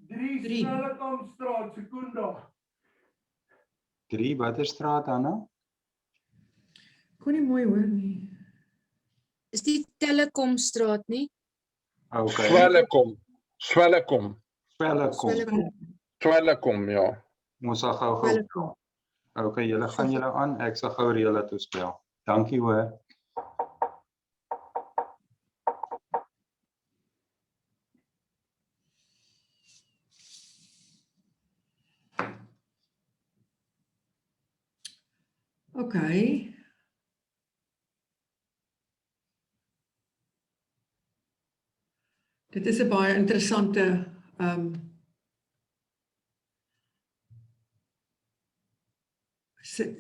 3 Swellekomstraat, Sekunda. 3, watter straat, Anna? Kon nie mooi hoor nie. Is die Telekomstraat nie? Okay. Swellekom, ja. Ons sal gou. Okay, julle gaan julle aan. Ek sal gou reël dat ons bel. Dankie hoor. Okay. Dit is 'n baie interessante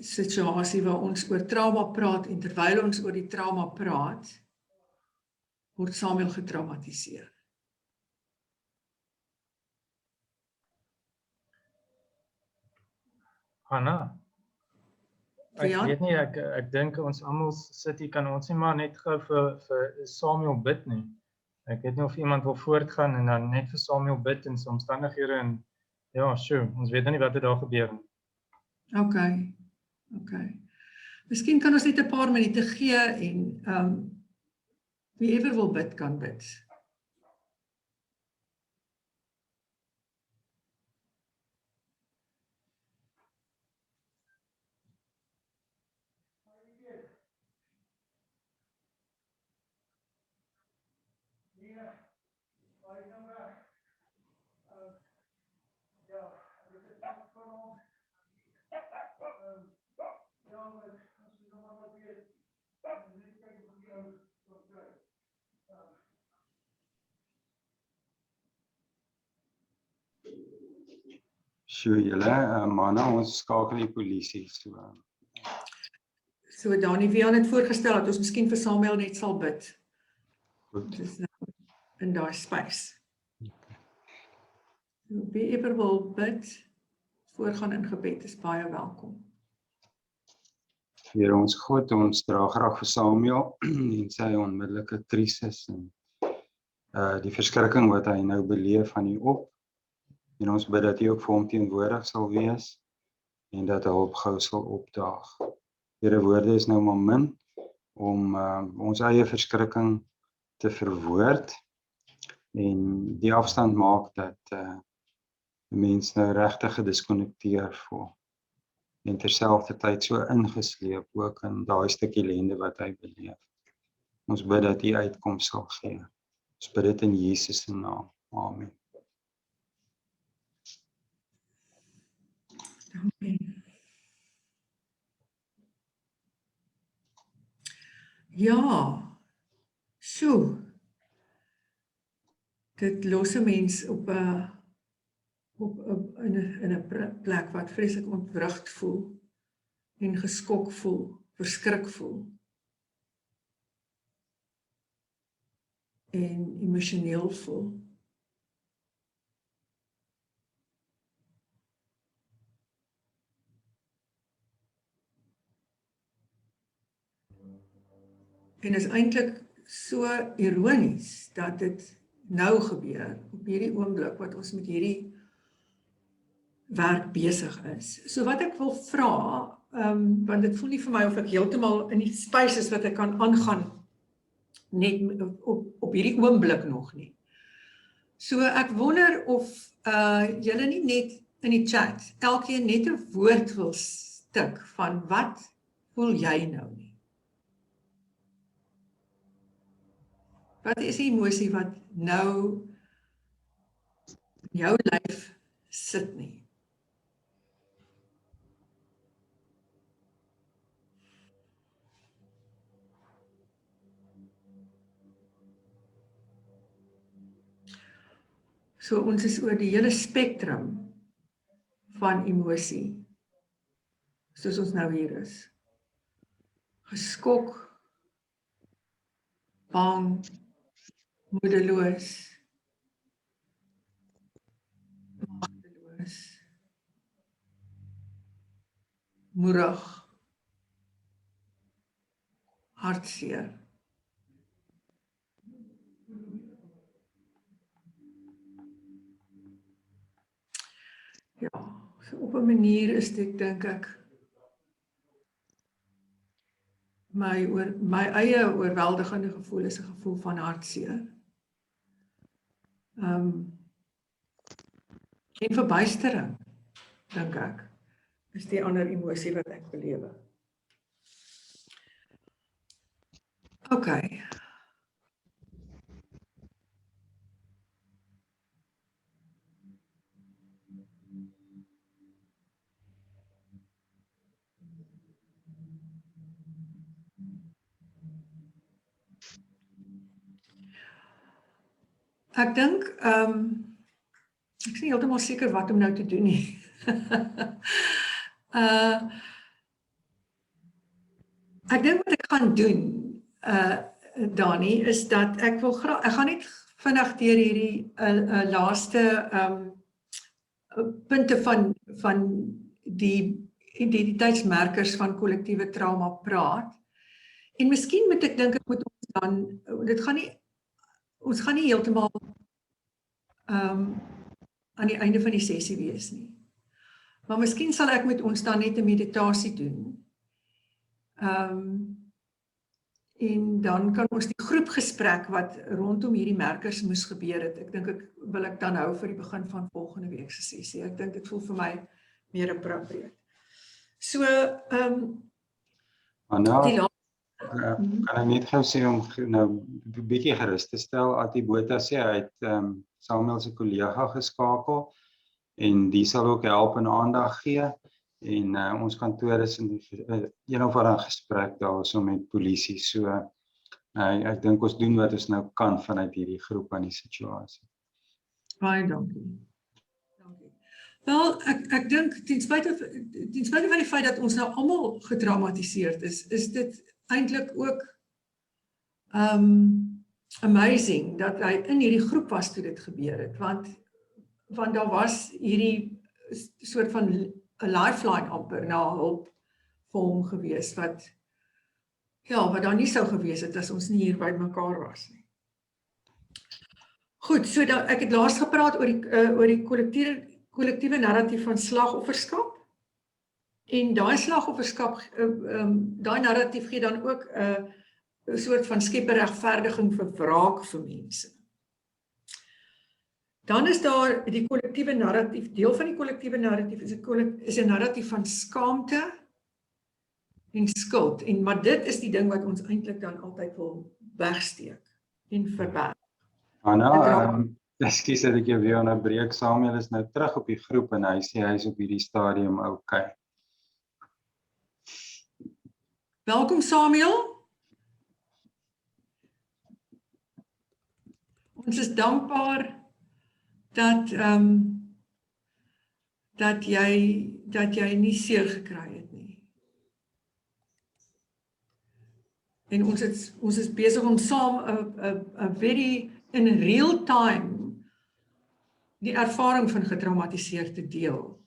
situasie waar ons oor trauma praat en terwyl ons oor die trauma praat, word Samuel getraumatiseer. Hanna, ek weet nie, ek dink ons almal sit hier, kan ons nie maar net gou vir Samuel bid nie. Ek weet nie of iemand wil voortgaan en dan net vir Samuel bid in sy omstandighede en ja, ons weet nou nie wat daar gebeur nie. Okay. Miskien kan ons net 'n paar minute gee en wie ever wil bid kan bid. So julle, manne, ons skakel die polisie. So Dani, wie aan het voorgestel dat ons miskien vir Samuel net sal bid. Goed. Dis nou in daai space. Wie ever wil bid, voorgaan in gebed is baie welkom. Here ons God, ons dra graag vir Samuel en sy onmiddellike krisis en die verskrikking wat hy nou beleef aan U op. En ons bid dat U ook vir hom teenwoordig sal wees en dat hulp gou sal opdaag. Here, woorde is nou maar min om ons eie verskrikking te verwoord en die afstand maak dat mense nou regtig gediskonnekteer voel en terselfdertyd so ingesleep ook in daai stukkie ellende wat hy beleef. Ons bid dat U uitkoms sal gee. Ons bid dit in Jesus se naam. Amen. Amen. Ja, so. Dit los 'n mens op 'n in 'n plek wat vreeslik ontwrigd voel en geskok voel, verskrik voel. En emosioneel voel. En is eintlik so ironies dat dit nou gebeur, op hierdie oomblik wat ons met hierdie werk besig is. So wat ek wil vra, want dit voel nie vir my of ek heeltemal in die space is wat ek kan aangaan, net op hierdie oomblik nog nie. So ek wonder of julle nie net in die chat, elkeen net 'n woord wil stik van wat voel jy nou nie? Wat is die emosie wat nou in jou lyf sit nie? So ons is oor die hele spektrum van emosie, soos ons nou hier is. Geskok, bang, moedeloos, magteloos, moedig, hartseer. Ja, so op 'n manier is dit, dink ek, my eie oorweldigende gevoel is 'n gevoel van hartseer. En verbuistering, dink ek, is die ander emosie wat ek belewe. Okay. Ek dink, ek is nie heeltemal seker wat om nou te doen nie. Ek dink wat ek gaan doen, Dani, is dat ek gaan net vinnig deur hierdie laaste punte van die identiteitsmerkers van kollektiewe trauma praat. En miskien moet ek dink ek moet ons dan, dit gaan nie ons gaan nie heeltemal aan die einde van die sessie wees nie. Maar miskien sal ek met ons dan net 'n meditasie doen. En dan kan ons die groepgesprek wat rondom hierdie merkers moes gebeur het, ek dink wil ek dan hou vir die begin van volgende week se sessie. Ek dink dit voel vir my meer appropriate. So, Anna, die kan ek net gou sê om nou 'n bietjie gerus te stel, Ati Botha sê hy het Samuel se kollega geskakel en die sal ook help en aandag gee en ons kantoor is in een of ander gesprek daarso met polisie, so ek dink ons doen wat ons nou kan vanuit hierdie groep aan die situasie. Baie dankie. Wel, ek dink ten spyte van die feit dat ons nou almal getraumatiseerd is dit eintlik ook amazing dat hy in hierdie groep was toe dit gebeur het, want daar was hierdie soort van 'n lifeline amper na hulp vir hom gewees wat daar nie sou gewees het as ons nie hier by mekaar was nie. Goed, so ek het laas gepraat oor die kollektiewe narratief van slagofferskap. En daai slagofferskap, daai narratief gee dan ook 'n soort van skep regverdiging vir wraak vir mense. Dan is daar die kollektiewe narratief, deel van die kollektiewe narratief is 'n narratief van skaamte en skuld. Maar dit is die ding wat ons eintlik dan altyd wil wegsteek en verberg. Anna, ekskuus dat ek jou weer onderbreek. Samuel is nou terug op die groep en hy sê hy is op hierdie stadium okay. Welkom Samuel. Ons is dankbaar dat jy nie seer gekry het nie. En ons is besig om saam 'n very in real time die ervaring van getraumatiseerd te deel.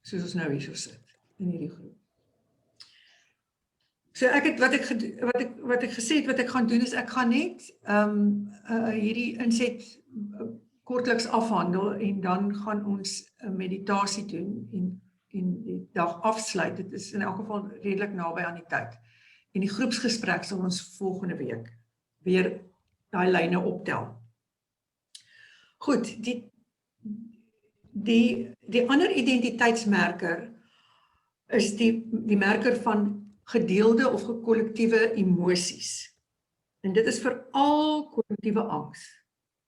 Soos ons nou hierso sit in hierdie groep. So wat ek gesê het wat ek gaan doen is ek gaan net hierdie inset kortliks afhandel en dan gaan ons 'n meditasie doen en die dag afsluit. Dit is in elk geval redelik naby aan die tyd. En die groepsgesprek sal ons volgende week weer daai lyne optel. Goed, die ander identiteitsmerker is die merker van gedeelde of gekollektiewe emosies. En dit is veral kollektiewe angs.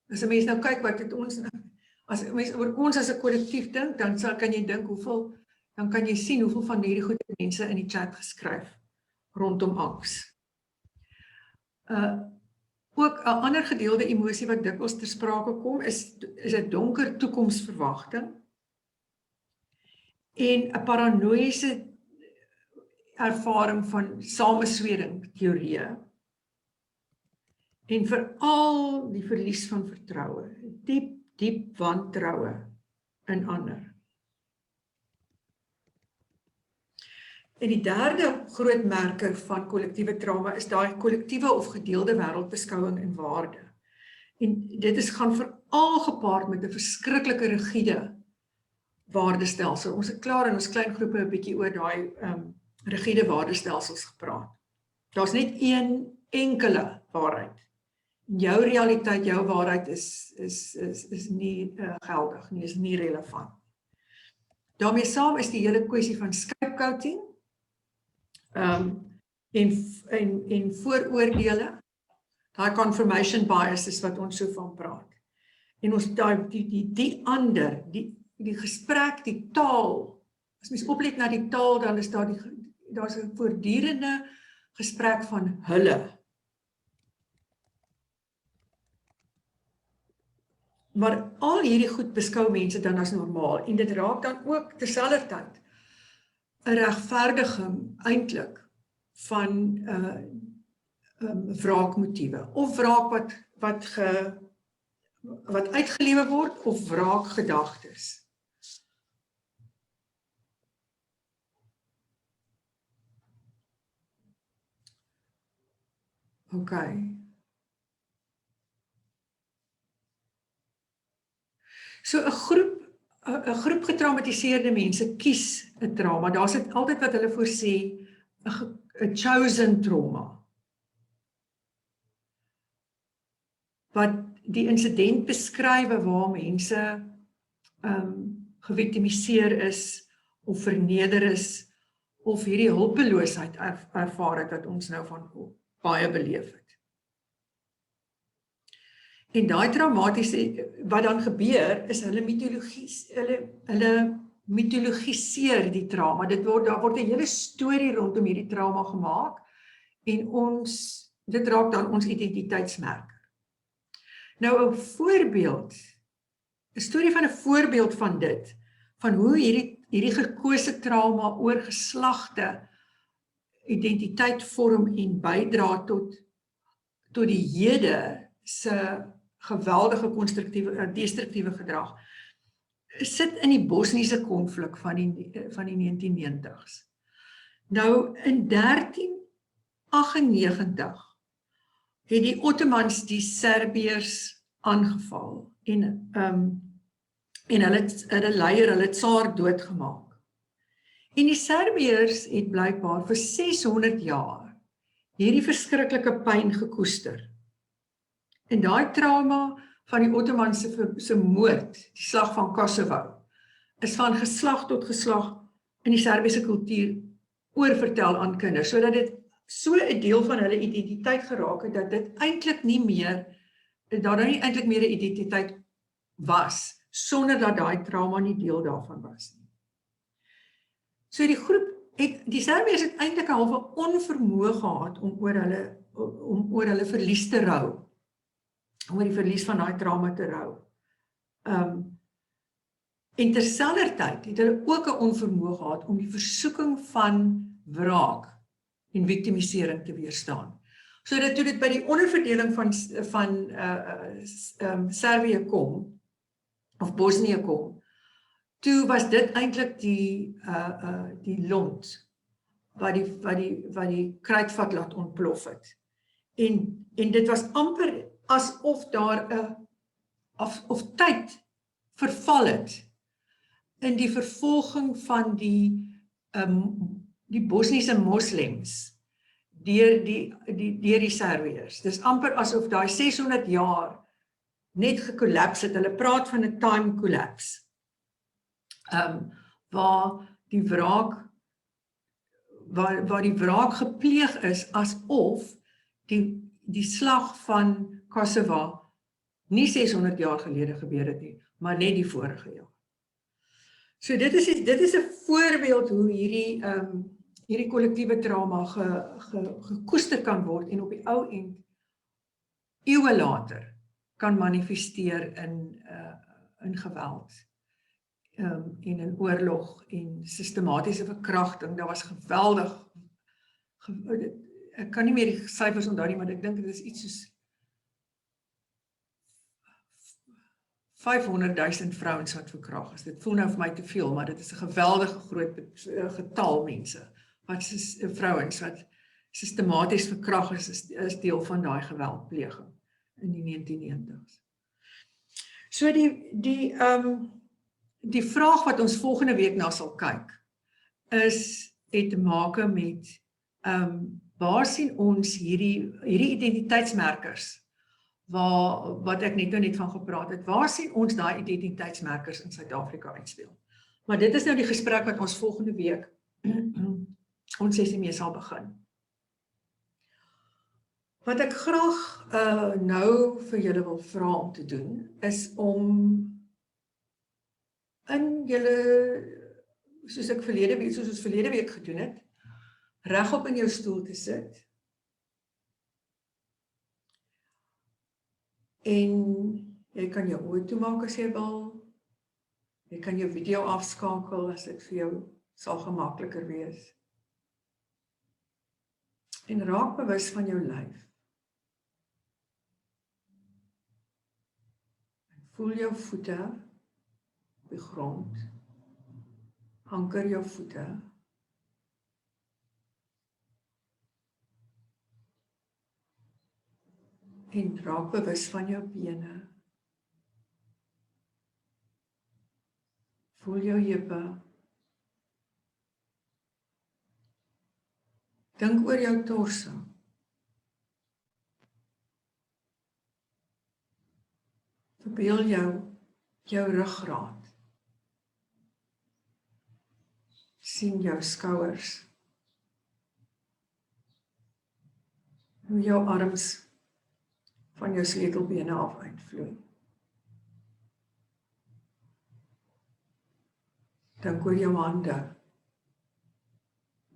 As 'n mens nou kyk wat het ons, as 'n mens oor ons as 'n kollektief dink, dan kan jy dink dan kan jy sien hoeveel van hierdie goeie mense in die chat geskryf rondom angs. Ook 'n ander gedeelde emosie wat dikwels ter sprake kom is 'n donker toekomsverwagting en 'n paranoïese ervaring van sameswering teorieë en veral die verlies van vertroue, diep wantroue in ander. En die derde groot merker van kollektiewe trauma is daai kollektiewe of gedeelde wêreldbeskouing en waarde. En dit gaan veral gepaard met 'n verskriklike rigiede waardestelsel. Ons het klaar in ons klein groepe 'n bietjie oor daai rigiede waardestelsels gepraat. Daar's net een enkele waarheid. Jou realiteit, jou waarheid is nie geldig nie, is nie relevant. Daarmee saam is die hele kwessie van scapegoating en vooroordeele, daai confirmation biases wat ons so van praat. En ons die ander, die gesprek, die taal, as mens oplet na die taal, dan is daar's 'n voortdurende gesprek van hulle. Maar al hierdie goed beskou mense dan as normaal en dit raak dan ook terselfdertyd 'n regverdiging eintlik van wraakmotiewe of wraak wat uitgelewe word of wraakgedagtes. Okay. So 'n groep getraumatiseerde mense kies 'n trauma. Daar's altyd wat hulle voorsê 'n chosen trauma. Wat die insident beskryf waar mense geviktimiseer is of verneder is of hierdie hulpeloosheid ervaar het wat ons nou van baie beleef het. En daai traumatiese wat dan gebeur is hulle mitologiseer die trauma. Daar word 'n hele storie rondom hierdie trauma gemaak en dit raak dan ons identiteitsmerk. Nou 'n storie van 'n voorbeeld van dit, van hoe hierdie gekose trauma oor geslagte identiteit vorm en bydra tot die hede se geweldige destruktiewe gedrag, sit in die Bosniese konflik van die 1990s. Nou in 1398 het die Ottomans die Serbiërs aangeval en hulle leier, hulle tsaar doodgemaak. En die Serbiërs het blykbaar vir 600 jaar hierdie verskriklike pyn gekoester. En daai trauma van die Ottomans se moord, die slag van Kosovo, is van geslag tot geslag in die Serbiese kultuur oorvertel aan kinders, sodat dit so 'n deel van hulle identiteit geraak het, dat dit eintlik nie meer 'n identiteit was, sonder dat daai trauma nie deel daarvan was nie. So die Serbiërs het eintlik 'n halwe onvermoë gehad om oor hulle verlies te rou, oor die verlies van daai trauma te rou. En terselfdertyd het hulle ook 'n onvermoë gehad om die versoeking van wraak en victimisering te weerstaan. Sodat toe dit by die onderverdeling van Servië kom, of Bosnië kom, toe was dit eintlik die lont wat die kruitvat laat ontplof het. En dit was amper asof daar of tyd verval het in die vervolging van die Bosniese moslems deur die Serbiërs. Dis amper asof daai 600 jaar net gekollaps het. Hulle praat van 'n time collapse. Waar die wraak gepleeg is asof die slag van Kosovo nie 600 jaar gelede gebeur het nie, maar net die vorige jaar. So dit is 'n voorbeeld hoe hierdie kollektiewe trauma gekoester kan word en op die ou end eeue later kan manifesteer in geweld en in oorlog en sistematiese verkrachting. Daar was geweldig, ek kan nie meer die syfers onthou nie, maar ek dink dit is iets soos 500,000 vrouens wat verkragt is. Dit voel nou vir my te veel, maar dit is 'n geweldige groot getal mense, vrouens wat sistematies verkragt is deel van daai geweldpleging in die 1990s. So die vraag wat ons volgende week na sal kyk, het te maak met waar sien ons hierdie identiteitsmerkers, wat ek net van gepraat het, waar sien ons daai identiteitsmerkers in Suid-Afrika uitspeel? Maar dit is nou die gesprek wat ons volgende week ons sessie mee sal begin. Wat ek graag nou vir julle wil vra om te doen, is om in julle, soos ons verlede week gedoen het, regop in jou stoel te sit, en jy kan jou oë toemaak as jy wil, jy kan jou video afskakel as dit vir jou sal gemakliker wees, en raak bewus van jou lyf. Voel jou voete op die grond, anker jou voete, en raak bewus van jou bene. Voel jou heupe. Dink oor jou torso. Verbeel jou ruggraat. Sien jou skouers. Hoe jou arms van jou sleutelbene af uitvloei. Dink oor jou hande.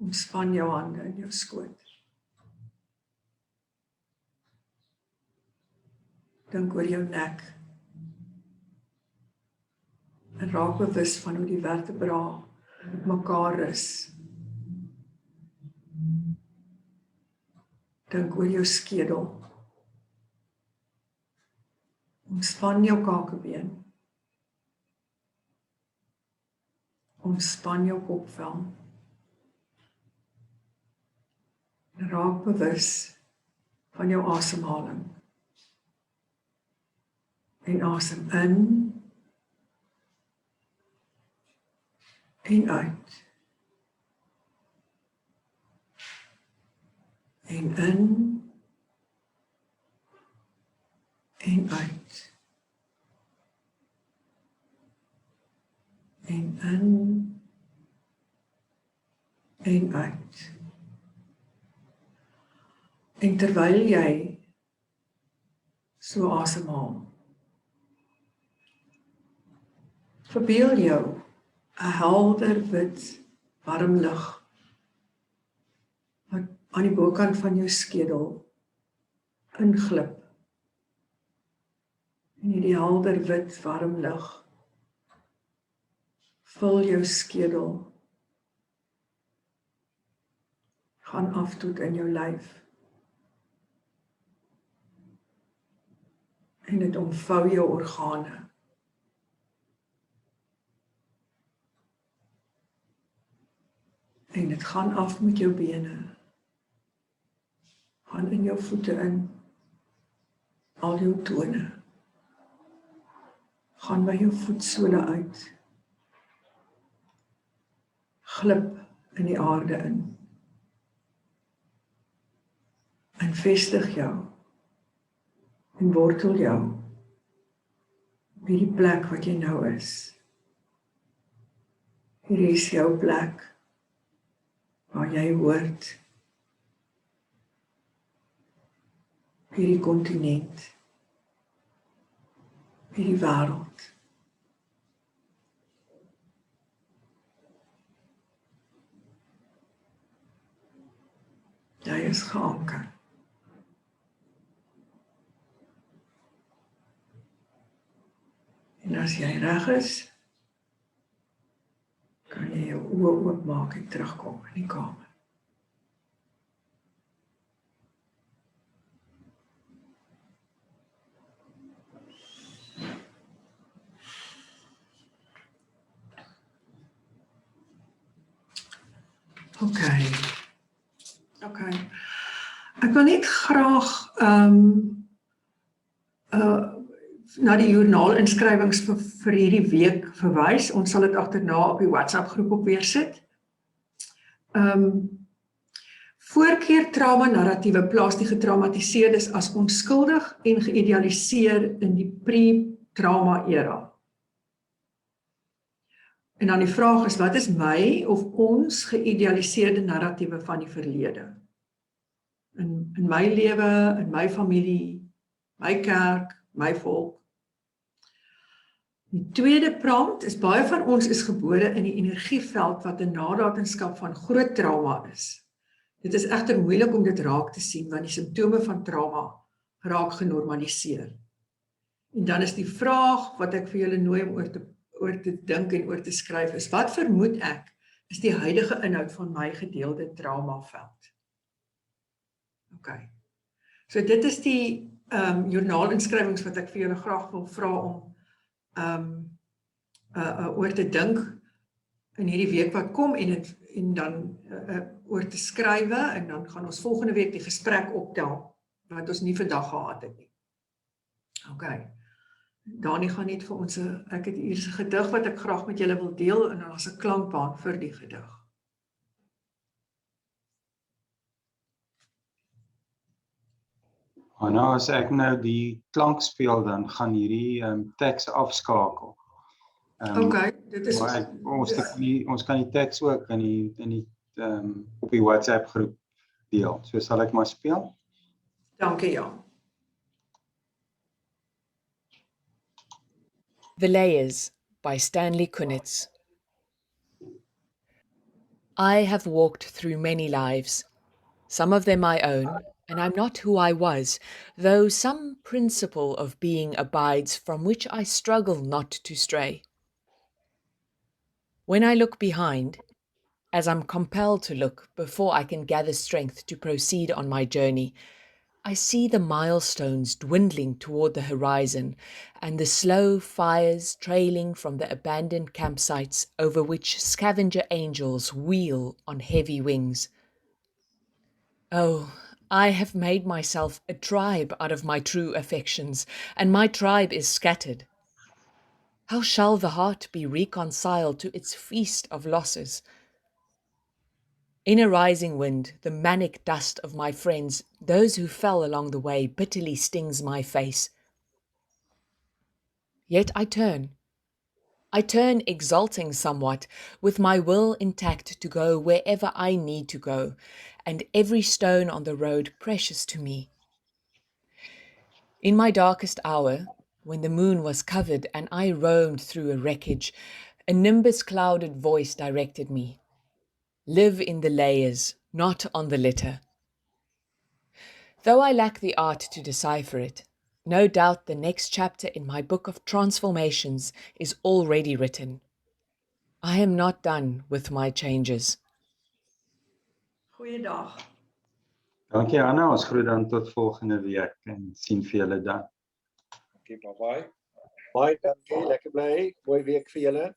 Ontspan jou hande in jou skoot. Dink oor jou nek. En raak bewus van hoe die vertebra op mekaar rus. Dink oor jou skedel. Ontspan jou kakebeen. Ontspan jou kopvel. Raak bewus van jou asemhaling. En asem in en uit. En in en uit. En in en uit. En terwyl jy so asemhaal, verbeel jou 'n helder wit warm lig wat aan die bokant van jou skedel inglip. En hierdie helder wit warm lig vul jou skedel, gaan af tot in jou lyf. En dit omvou jou organe. En dit gaan af met jou bene. Gaan in jou voete in. Al jou tone. Gaan by jou voetsole uit. Glip in die aarde in. En vestig jou. En wortel jou. By die plek wat jy nou is. Hier is jou plek. Waar jy hoort. Hierdie kontinent. Hierdie wêreld. Jy is geanker. En as jy reg is, kan jy jou oë oopmaak en terugkom in die kamer. Okay. Ek wil net graag na die joernaal-inskrywings vir hierdie week verwys. Ons sal dit agterna op die WhatsApp groep op weer sit. Voorkeur trauma-narratiewe plaas die getraumatiseerdes as onskuldig en geïdealiseer in die pre-trauma era. En dan die vraag is, wat is my of ons geïdealiseerde narratiewe van die verlede? In my lewe, in my familie, my kerk, my volk. Die tweede prompt is, baie van ons is gebore in die energieveld wat 'n nalatenskap van groot trauma is. Dit is egter moeilik om dit raak te sien, want die simptome van trauma raak genormaliseer. En dan is die vraag wat ek vir julle nooi om oor te dink en oor te skryf is, wat vermoed ek is die huidige inhoud van my gedeelde traumaveld? Okay. So dit is die joernaal-inskrywings wat ek vir julle graag wil vra om oor te dink in hierdie week wat kom en dan oor te skrywe en dan gaan ons volgende week die gesprek optel wat ons nie vandag gehad het nie. Okay. Dani gaan net vir ons ek het hier 'n gedig wat ek graag met julle wil deel en dan is 'n klankbaan vir die gedig. Nou as ek nou die klank speel dan gaan hierdie teks afskakel. Okay, dit is Maar ons kan die teks ook in die op die WhatsApp groep deel. So sal ek maar speel. Dankie Jan. The Layers by Stanley Kunitz. I have walked through many lives, some of them my own, and I'm not who I was, though some principle of being abides from which I struggle not to stray. When I look behind, as I'm compelled to look before I can gather strength to proceed on my journey, I see the milestones dwindling toward the horizon and the slow fires trailing from the abandoned campsites over which scavenger angels wheel on heavy wings. Oh, I have made myself a tribe out of my true affections, and my tribe is scattered. How shall the heart be reconciled to its feast of losses? In a rising wind, the manic dust of my friends, those who fell along the way, bitterly stings my face. Yet I turn exulting somewhat, with my will intact to go wherever I need to go, and every stone on the road precious to me. In my darkest hour, when the moon was covered and I roamed through a wreckage, a nimbus-clouded voice directed me. Live in the layers, not on the litter. Though I lack the art to decipher it, no doubt the next chapter in my book of transformations is already written. I am not done with my changes. Goeiedag. Dankie Anna, ons groet dan tot volgende week en sien vir julle dan. Dankie, bye. Baie dankie, lekker bly. Mooi week vir julle.